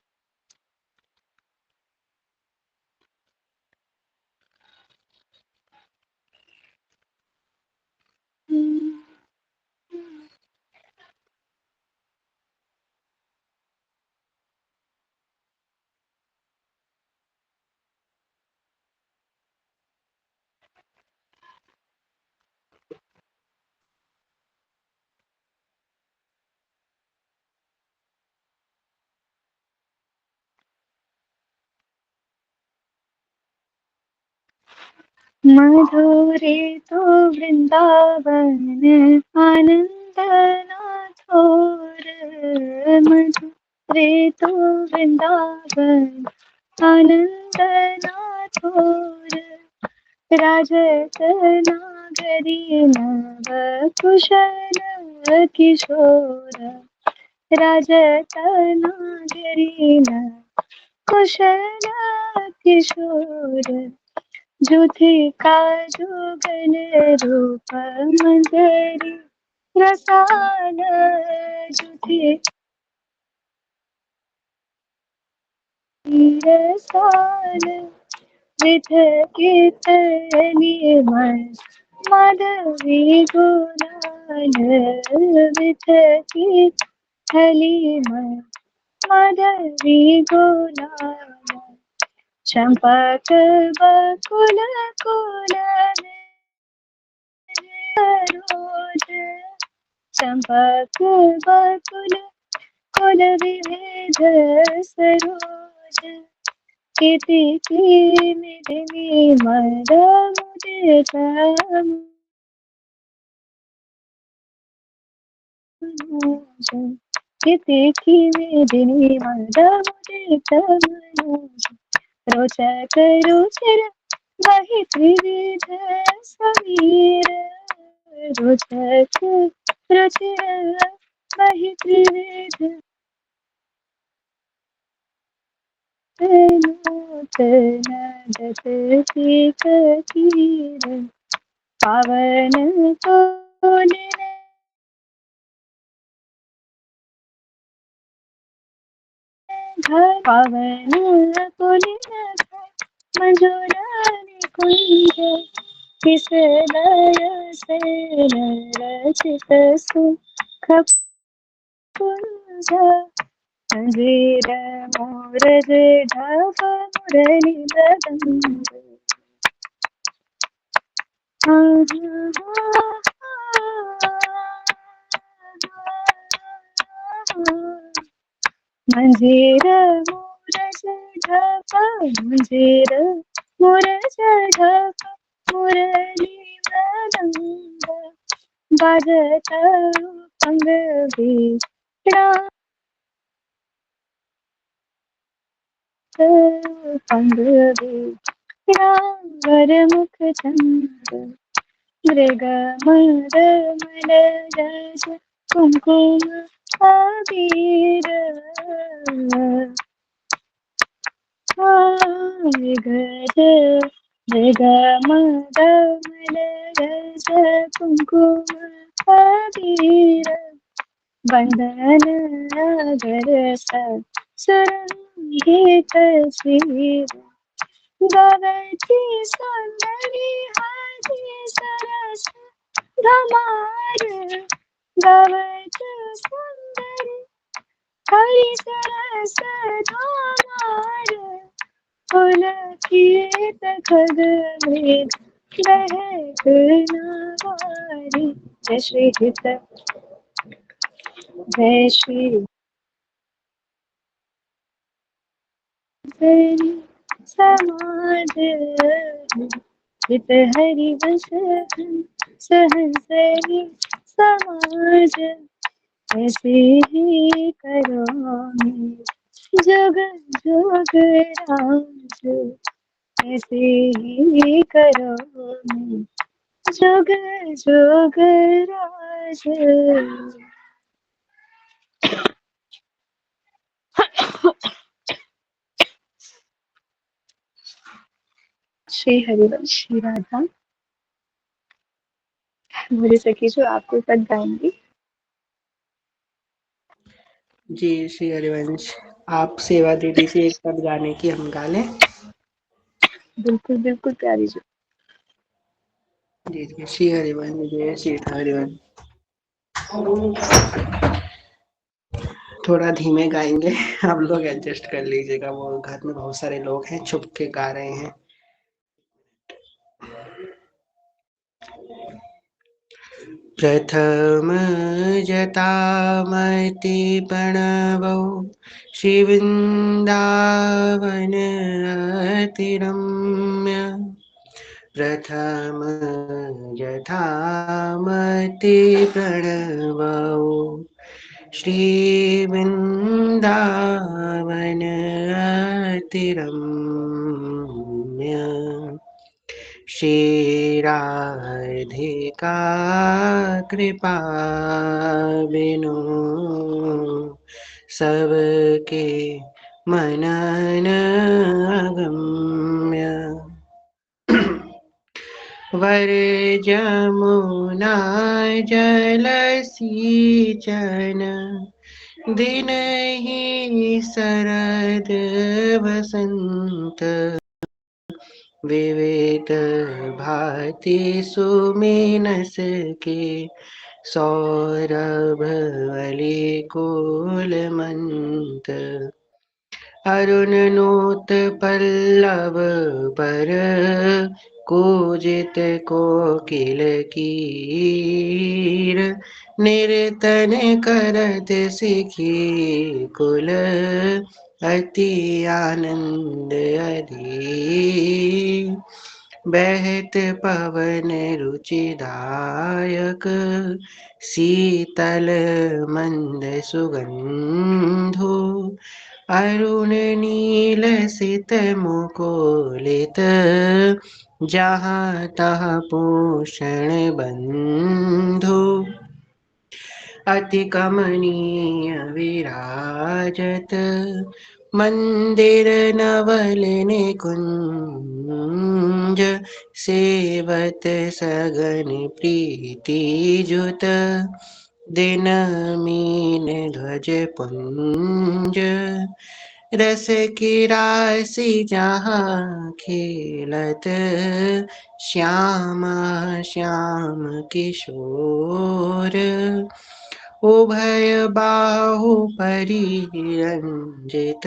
मधुरे तो वृंदावन आनंद ना थोर, मधुरे तो वृंदावन आनंद नाथोर राजत नागरी नव कुशल किशोर राजत नागरी नव कुशल किशोर जुथि काजुगल रूप मंजरी रसाल जुथि रसाल विध कीर्तनी मन माधवी गुलाल विध कीर्तनी मन माधवी गुलाल चंपक बकुल कुल रोज चंपक बकुल कुल विविध सरोज कीर्ति की मिलनी मद मुदित मनोज कीर्ति की मिलनी मद मुदित मनोज रोचक रुचिर वही त्रिविध समीर रोचक रुचिर वही त्रिविध नूतन दत तीर पावन तोलिन घर पावन तोलिन घर मंजूरानी कुंज किस लय से रचित सुख पुंज अंजीर मोरज ढाफ मुरली मृदंग मंजीर मोरज ढाफ मंजीर मोरज ढाफ मुरली मृदंग बाजत अंग वीणा अंग वीणा वर मुख चंद्र मृग मद मलरज कुमकुम अबीर मृग मृग मद मलरज कुमकुम अबीर वंदन अगर सुरंगित तस्वीर गवती सुंदरी हाथी सरस धमार गवत सुंदरी हरि सरस धमार पुलकित खग मृग बहक नवारी जय श्री हित जय श्री हरि समाज हित हरि वश सहसरी समाज ऐसे ही करो जग जोग राज ऐसे ही करो जग जोग राज श्री हरिवंश श्री राधा मेरी सखी जो आपको तक गाएंगी। जी श्री हरिवंश, आप सेवा दे दीजिए एक पद गाने की, हम गा लें। बिल्कुल बिल्कुल प्यारी जी। जी जी श्री हरिवंश, जय श्री हरिवंश। थोड़ा धीमे गाएंगे, आप लोग एडजस्ट कर लीजिएगा, वो घर में बहुत सारे लोग हैं, छुप के गा रहे हैं। प्रथम जटामति प्रणवौ श्रीवृन्दावन अतिरम्य प्रथम जटामति प्रणवौ श्रीवृन्दावन श्री राधिका कृपा बिनु सबके मनन अगम्य। वर जमुना जलसीचन दिनहि शरद वसंत। विविध भांति सुमिनस के सौरभ अलिकुलमंत। अरुण नोत पल्लव पर कूजित कोकिल कीर। निरतन करत सिखी कुल अति आनंद अधीर। बहत पवन रुचिदायक शीतल मंद सुगंधु। अरुण नील सित मुकुलित जहाँ तहाँ पूषण बंधु। अति कमनीय विराजत मंदिर नवल निकुंज। सेवत सगन प्रीति जुत दिन मीन ध्वज पुंज। रस की राशि जहाँ खेलत श्यामा श्याम किशोर। उभय बाहु परिरंजित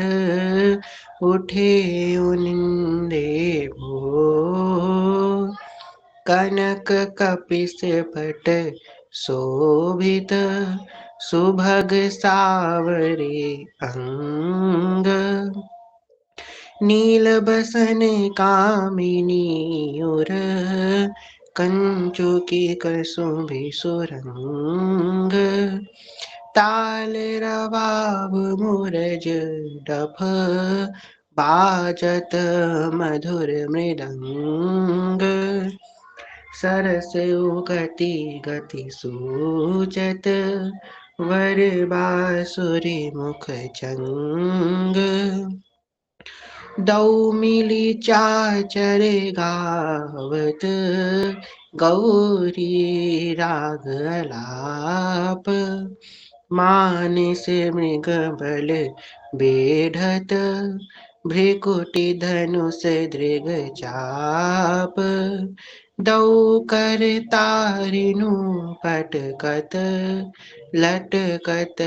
उठे उनिंदे भोर। कनक कपिस पट शोभित सुभग सावरे अंग। नील बसन कामिनी उर कंचुकी कसुंभि सुरंग। ताल रवाब मुरज डफ बाजत मधुर मृदंग। सरस गति गति सूचत वर बांसुरी मुख चंग। दौ मिली चाचर गावत गौरी राग अलाप। मानस मृग बल बेढ़त भ्रिकुटी धनुष दृग चाप। दौ कर तारिनु पटकत लटकत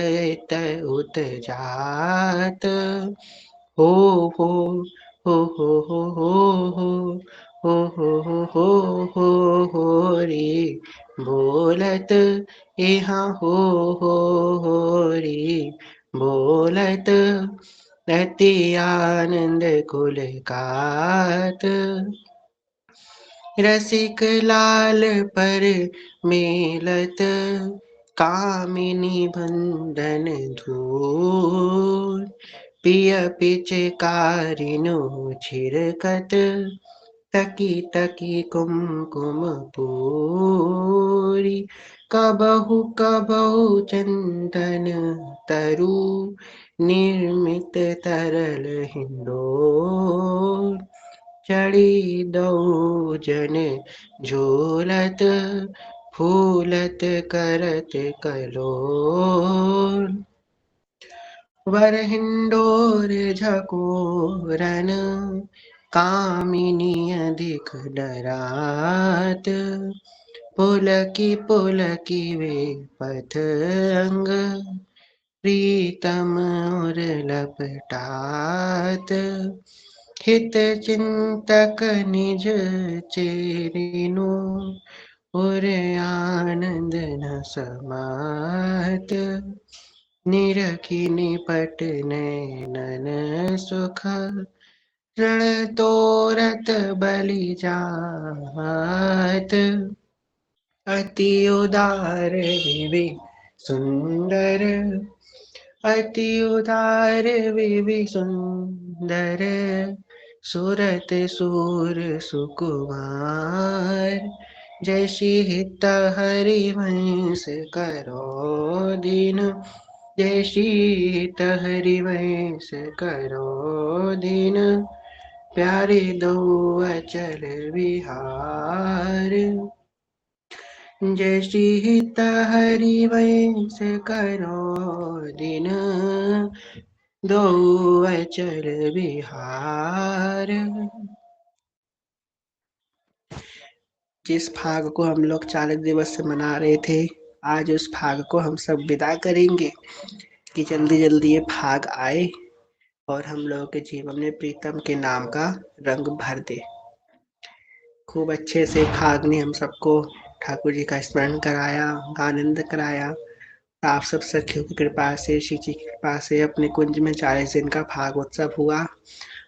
उत जात। हो हो हो हो हो हो हो हो हो हो हो हो रे बोलत यहाँ हो रे बोलत। अति आनंद कुल कात रसिक लाल पर मेलत कामिनी बंदन धूल। पिय पिचकारिनु छिरकत तकी तकी कुमकुम पूरी। कबहु कबहु चंदन तरु निर्मित तरल हिंडोल। चढ़ी दौ जन झूलत फूलत करत कलोल। वर हिंडोर झकोरन कामिनी अधिक डरात। पुलकी वे पथ अंग प्रीतम और लपटात। हित चिंतक निज चेरिनु और आनंद न समात। निरखी निपट नैनन सुख रण तोरत बलि जात। अति उदार विवेक सुंदर अति उदार विवि सुंदर, सुरत सूर सुकुमार। जैसी हित हरिवंश करो दीन, जैसी हित हरिवंश करो दीन। प्यारे दो अचल विहार, जैसी हित हरिवंश करो दिन। दो अचल विहार। जिस फाग को हम लोग 40 दिवस से मना रहे थे, आज उस फाग को हम सब विदा करेंगे कि जल्दी जल्दी ये फाग आए और हम लोगों के जीवन में प्रीतम के नाम का रंग भर दे। खूब अच्छे से फाग ने हम सबको ठाकुर जी का स्मरण कराया, आनंद कराया। आप सब सखियों की कृपा से, श्री जी की कृपा से अपने कुंज में 40 दिन का फाग उत्सव हुआ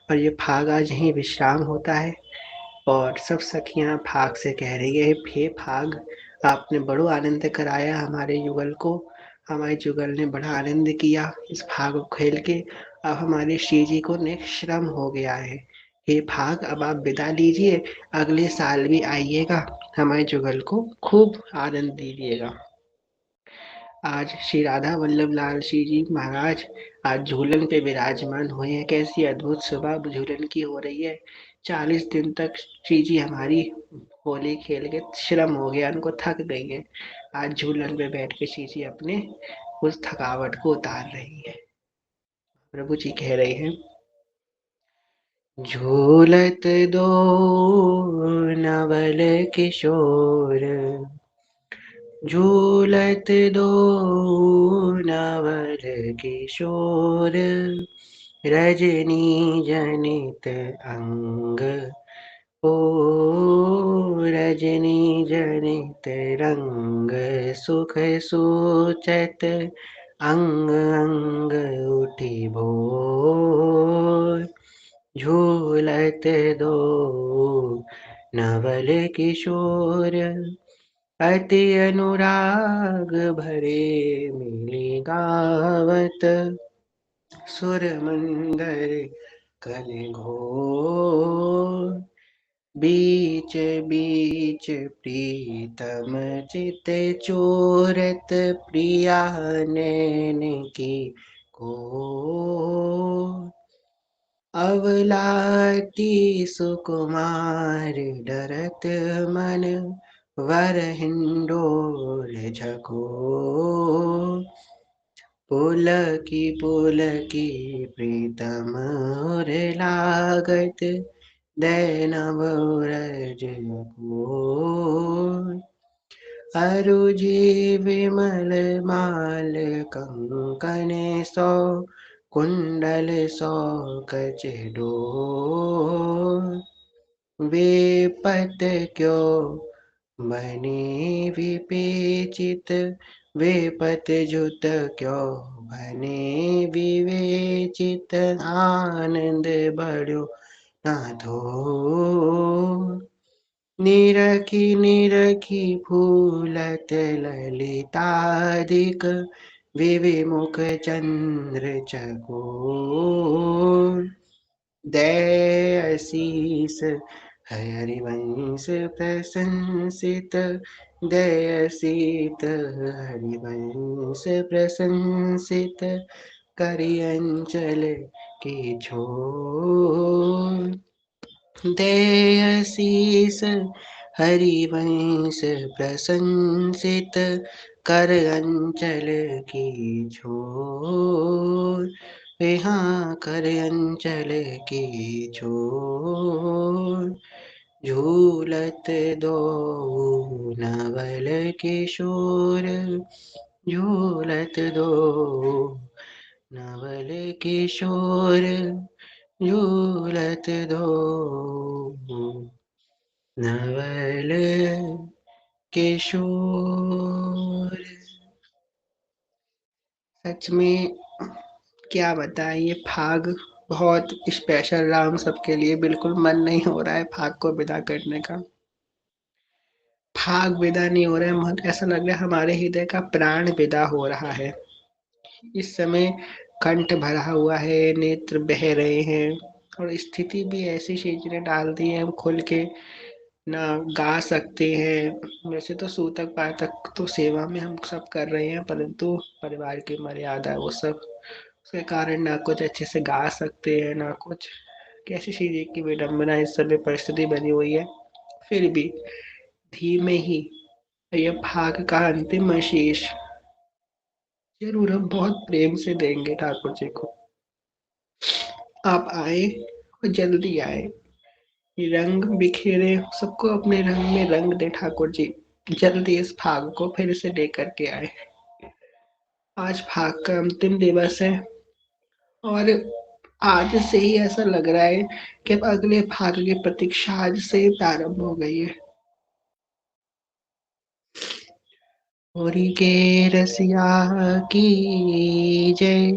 और ये फाग आज यहीं विश्राम होता है। और सब सखियां फाग से कह रही है, हे फाग, आपने बड़ो आनंद कराया हमारे युगल को। हमारे जुगल ने बड़ा आनंद किया इस फाग को खेल के। अब हमारे श्री जी को नेक्स्ट श्रम हो गया है। हे फाग, अब आप विदा लीजिए, अगले साल भी आइएगा, हमारे जुगल को खूब आनंद दीजिएगा। आज श्री राधा वल्लभ लाल श्री जी महाराज आज झूलन पे विराजमान हुए हैं। कैसी अद्भुत सुबह झूलन की हो रही है। 40 दिन तक श्री जी हमारी होली खेल के श्रम हो गया, उनको थक गई है। आज झूलन पे बैठ के श्री जी अपने उस थकावट को उतार रही है। प्रभु जी कह रहे हैं, झूलत दो नवल किशोर, झूलत दो नवल किशोर। रजनी जनित अंग, ओ रजनी जनित रंग। सुख सोचत अंग अंग उठी भोर। झूलत दो नवल किशोर, अति अनुराग भरे मिली गावत। सुर मंदर कन घोर, बीच बीच प्रीतम चित चोरत। प्रिया नैन की को, अवलाती सुकुमार डरत मन। वर हिंडोल झको, पुलकी प्रीतम और लागत। दैनव व्रज को, अरुझि विमल माल कंकन सो। कुंडल सो कच डोर। बेपत क्यों बने विपेचित, बेपत जुत क्यों बने विवेचित। आनंद बढ़ो ना थो, निरखी निरखी फूलत ललितादिक। विविमुख चंद्र चकोर। दयशीष हरिवंश प्रशंसित, दयसीत हरिवंश प्रशंसित। करि अंचल की छोर, दयशीष हरिवंश प्रशंसित। कर अंचल की छोर, यहाँ कर अंचल की छोर। झूलत दो नवल किशोर, झूलत दो नवल किशोर। झूलत दो नवल किशोर। सच में क्या बताएं, ये फाग बहुत स्पेशल रहा हम सबके लिए। बिल्कुल मन नहीं हो रहा है फाग को विदा करने का। फाग विदा नहीं हो रहा है, मन ऐसा लग रहा है हमारे हृदय का प्राण विदा हो रहा है। इस समय कंठ भरा हुआ है, नेत्र बह रहे हैं और स्थिति भी ऐसी चीज ने डाल दी है, हम खुल के ना गा सकते हैं। वैसे तो सूतक पाठक तो सेवा में हम सब कर रहे हैं, परंतु परिवार की मर्यादा वो सब, उसके कारण ना कुछ अच्छे से गा सकते हैं ना कुछ। कैसी चीज की विडम्बना इस समय परिस्थिति बनी हुई है। फिर भी धीमे ही ये भाग का अंतिम आशीष जरूर हम बहुत प्रेम से देंगे ठाकुर जी को। आप आए और जल्दी आए, ये रंग बिखेरे, सबको अपने रंग में रंग दे ठाकुर जी। जल्दी इस भाग को फिर से लेकर के आए। आज भाग का अंतिम दिवस है और आज से ही ऐसा लग रहा है कि अब अगले भाग की प्रतीक्षा आज से ही प्रारंभ हो गई है। होरी के रसिया की जय।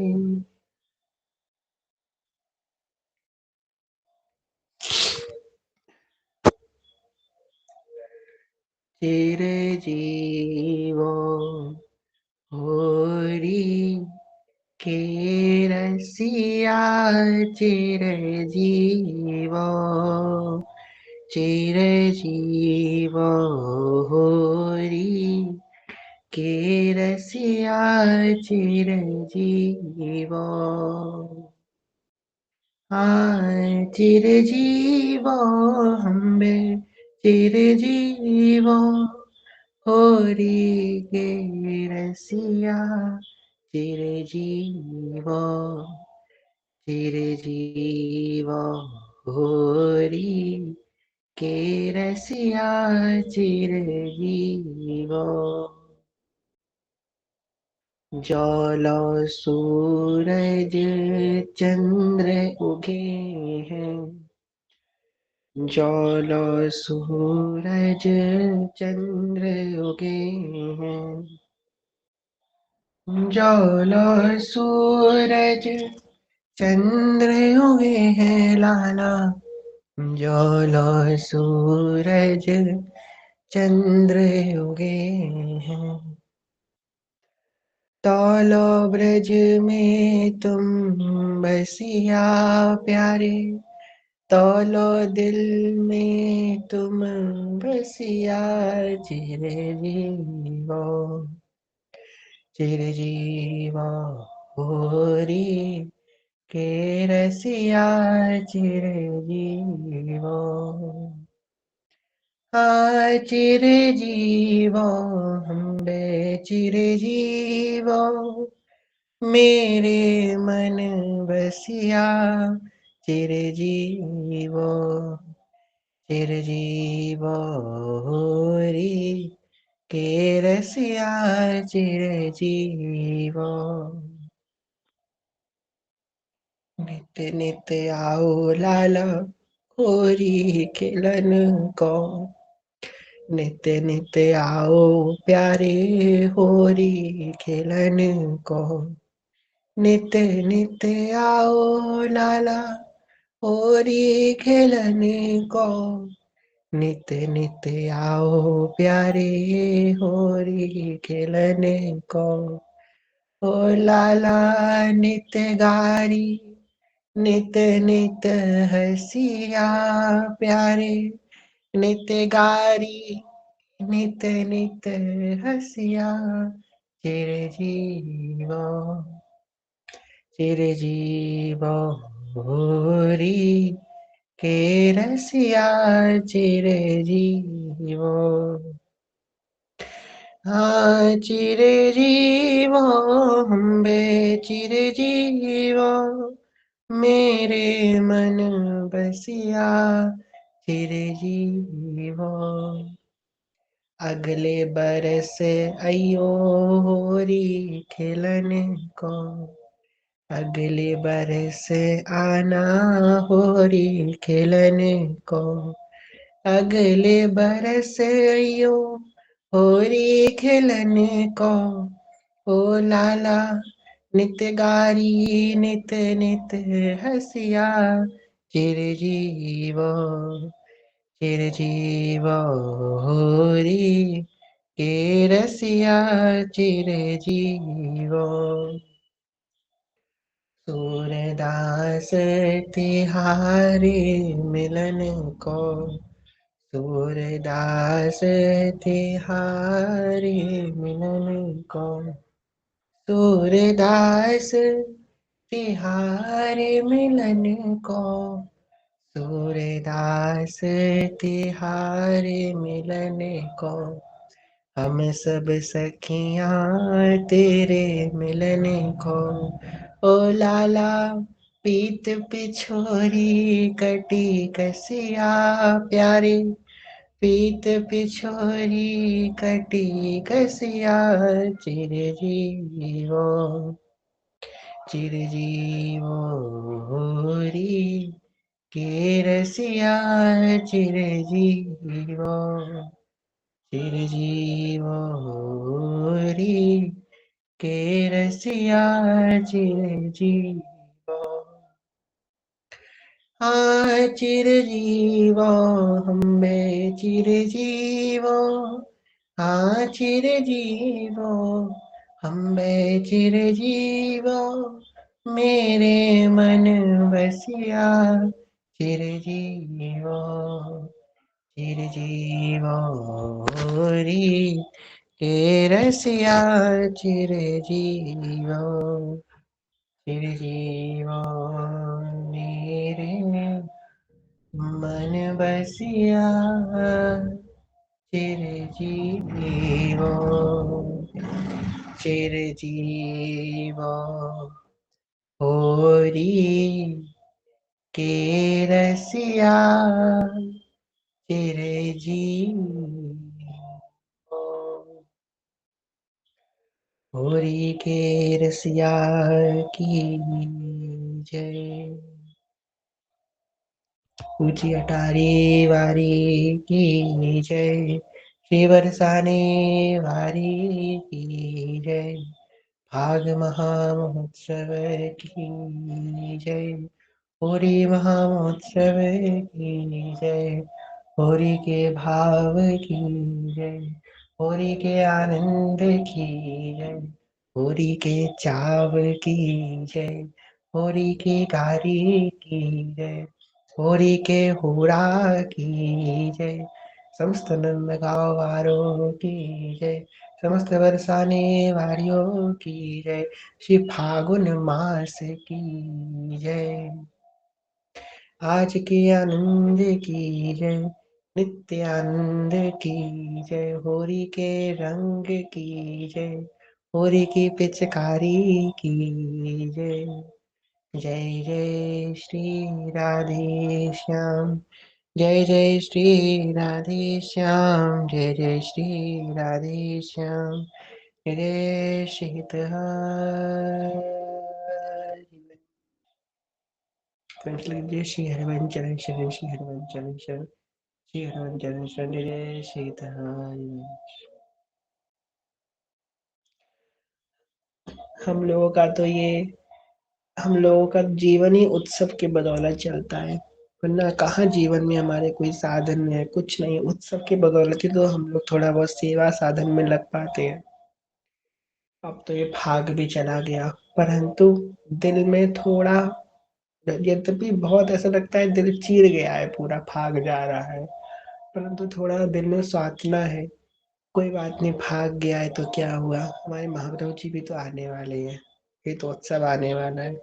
चिर जीवो होरी के रसिया, चिर जीवो चिर जीवो होरी के रसिया, चिर जीवो। हाँ चिर जीवो हम्बे, चिर जीवो होरी के रसिया, चिर जीवो चिर जीवो होरी के रसिया, चिर जीवो। ज्वाला सूरज चंद्र उगे हैं, ज्वाला सूरज चंद्र उगे हैं, ज्वाला सूरज चंद्र उगे हैं लाला, ज्वाला सूरज चंद्र उगे हैं। तौलो ब्रज में तुम बसिया प्यारे, तौलो दिल में तुम बसिया, चिर जीवो चिर जीवो होरी के रसिया, चिर जीवो। हाँ चिर जीवो हम्बे, चिर जीवो मेरे मन बसिया, चिर जीवो चिर जीवो होरी के रसिया, चिर जीवो। नित्य नित्य आओ लाला होरी खिलन को, नित्य नित्य आओ प्यारे होरी खिलन को, नित्य नित्य आओ लाला होरी खिलन को, नित्य नित्य आओ प्यारे होरी खिलन को। ओ लाला नित्य गारी, नित नित हसिया प्यारे, नित्य गारी नित नित हसिया, चिर जीवो चिर जीवो होरी के रसिया, चिर जीवो। हाँ चिर जीवो हम्बे, चिर जीवो मेरे मन बसिया, चिर जीवो। अगले बरस अयो होरी खिलन को, अगले बरस आना होरी खिलन को, अगले बरस अयो होरी खिलन को। ओ लाला नित गारी नित नित हसिया, चिर जीवो चिर जीवो होरी के रसिया, चिर जीवो। सूरदास तिहारे मिलन को, सूरदास तिहारे मिलन को, सूरदास तिहारे मिलन को, सूरदास तिहारे मिलन को, हम सब सखियां तेरे मिलन को, ओ लाला पीत पिछोरी कटी कसिया प्यारे, पीत पिछोरी कटी कसिया, चिरजीवो चिरजीवो री के रसिया, चिरजीवो चिरजीवो री के रसिया, चिरजीवो। हाँ चिरजीवो हम्बे चिरजीवो, हाँ चिरजीवो हम्बे चिरजीवो, मेरे मन बसिया, चिरजीवो चिरजीवो री के रसिया, चिरजीवो चिरजीवो मेरे मन बसिया, चिरजीवो चिरजीवो होरी के रसिया, चिरजीवो। होरी के रसिया की जय। ऊंची अटारी वारी की जय, श्री बरसाने वारी की जय, फाग महामहोत्सव की जय, होरी महामहोत्सव की जय, होरी के भाव की जय, होरी के आनंद की जय, होरी के चाव की जय, होरी की गारी की जय, होरी के होरा की जय, समस्त नंद गाँव वालों की जय, समस्त बरसाने वारियों की जय, श्री फागुन मास की जय। आज के आनंद की जय, नित्य आनंद की जय, होरी के रंग की जय, होरी की पिचकारी की जय। जय जय श्री राधे श्याम, जय जय श्री राधे श्याम, जय जय श्री राधे श्याम, जय जय श्री लीजिए श्री हरिवंश चरण शरण, श्री हरिवंश चरण शरण, श्री हरिवंश चरण शरण, जय जय श्री हरिवंश। हम लोगों का तो ये हम लोगों का जीवन ही उत्सव के बदौलत चलता है, वरना कहाँ जीवन में हमारे कोई साधन है, कुछ नहीं। उत्सव के बदौलत ही तो हम लोग थोड़ा बहुत सेवा साधन में लग पाते हैं। अब तो ये भाग भी चला गया, परंतु दिल में थोड़ा, यद्यपि बहुत ऐसा लगता है दिल चीर गया है, पूरा भाग जा रहा है, परंतु थोड़ा दिल में सांत्वना है। कोई बात नहीं, भाग गया है तो क्या हुआ, हमारे महाप्रभु जी भी तो आने वाले हैं, ये तो उत्सव आने वाला है,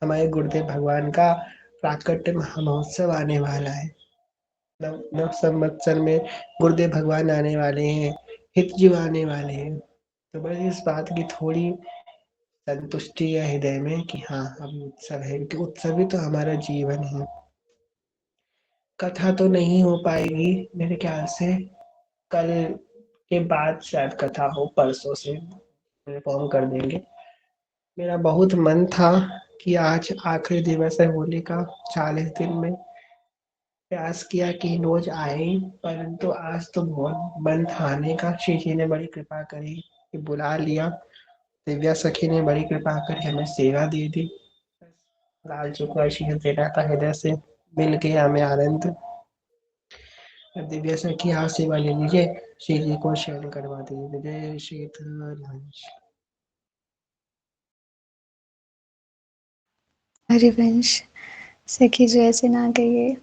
हमारे गुरुदेव भगवान का प्राकट्य महोत्सव आने वाला है। नव नव संवत्सर में गुरुदेव भगवान आने वाले हैं, हितजीव आने वाले हैं, तो बस इस बात की थोड़ी संतुष्टि है हृदय में कि हाँ अब उत्सव है, क्योंकि उत्सव ही तो हमारा जीवन है। कथा तो नहीं हो पाएगी मेरे ख्याल से, कल के बाद शायद कथा हो, परसों से इन्फॉर्म कर देंगे। मेरा बहुत मन था कि आज आखिरी दिवस है होली का, 40 दिन में प्रयास किया कि रोज आए, परंतु आज तो बहुत मन था आने का। श्री जी ने बड़ी कृपा करी कि बुला लिया, दिव्या सखी ने बड़ी कृपा कर हमें सेवा दे दी। लाल चुका शील देना था हृदय से, मिल गया हमें आनंद। दिव्या सखी आप सेवा ले लीजिए, श्री जी को शरण करवा दीजिए। जय श्री धन्वंश। रिवेंश सखी जो ऐसे ना कहिए,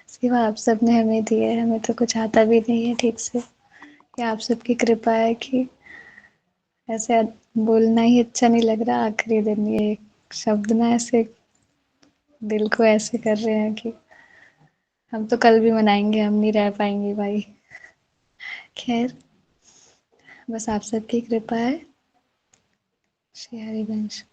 सिवा आप सब ने हमें दिए, हमें तो कुछ आता भी नहीं है ठीक से। ये आप सबकी कृपा है कि ऐसे बोलना ही अच्छा नहीं लग रहा आखिरी दिन, ये शब्द ना ऐसे दिल को ऐसे कर रहे हैं कि हम तो कल भी मनाएंगे, हम नहीं रह पाएंगे भाई। खैर, बस आप सबकी कृपा है। श्री हरिवंश।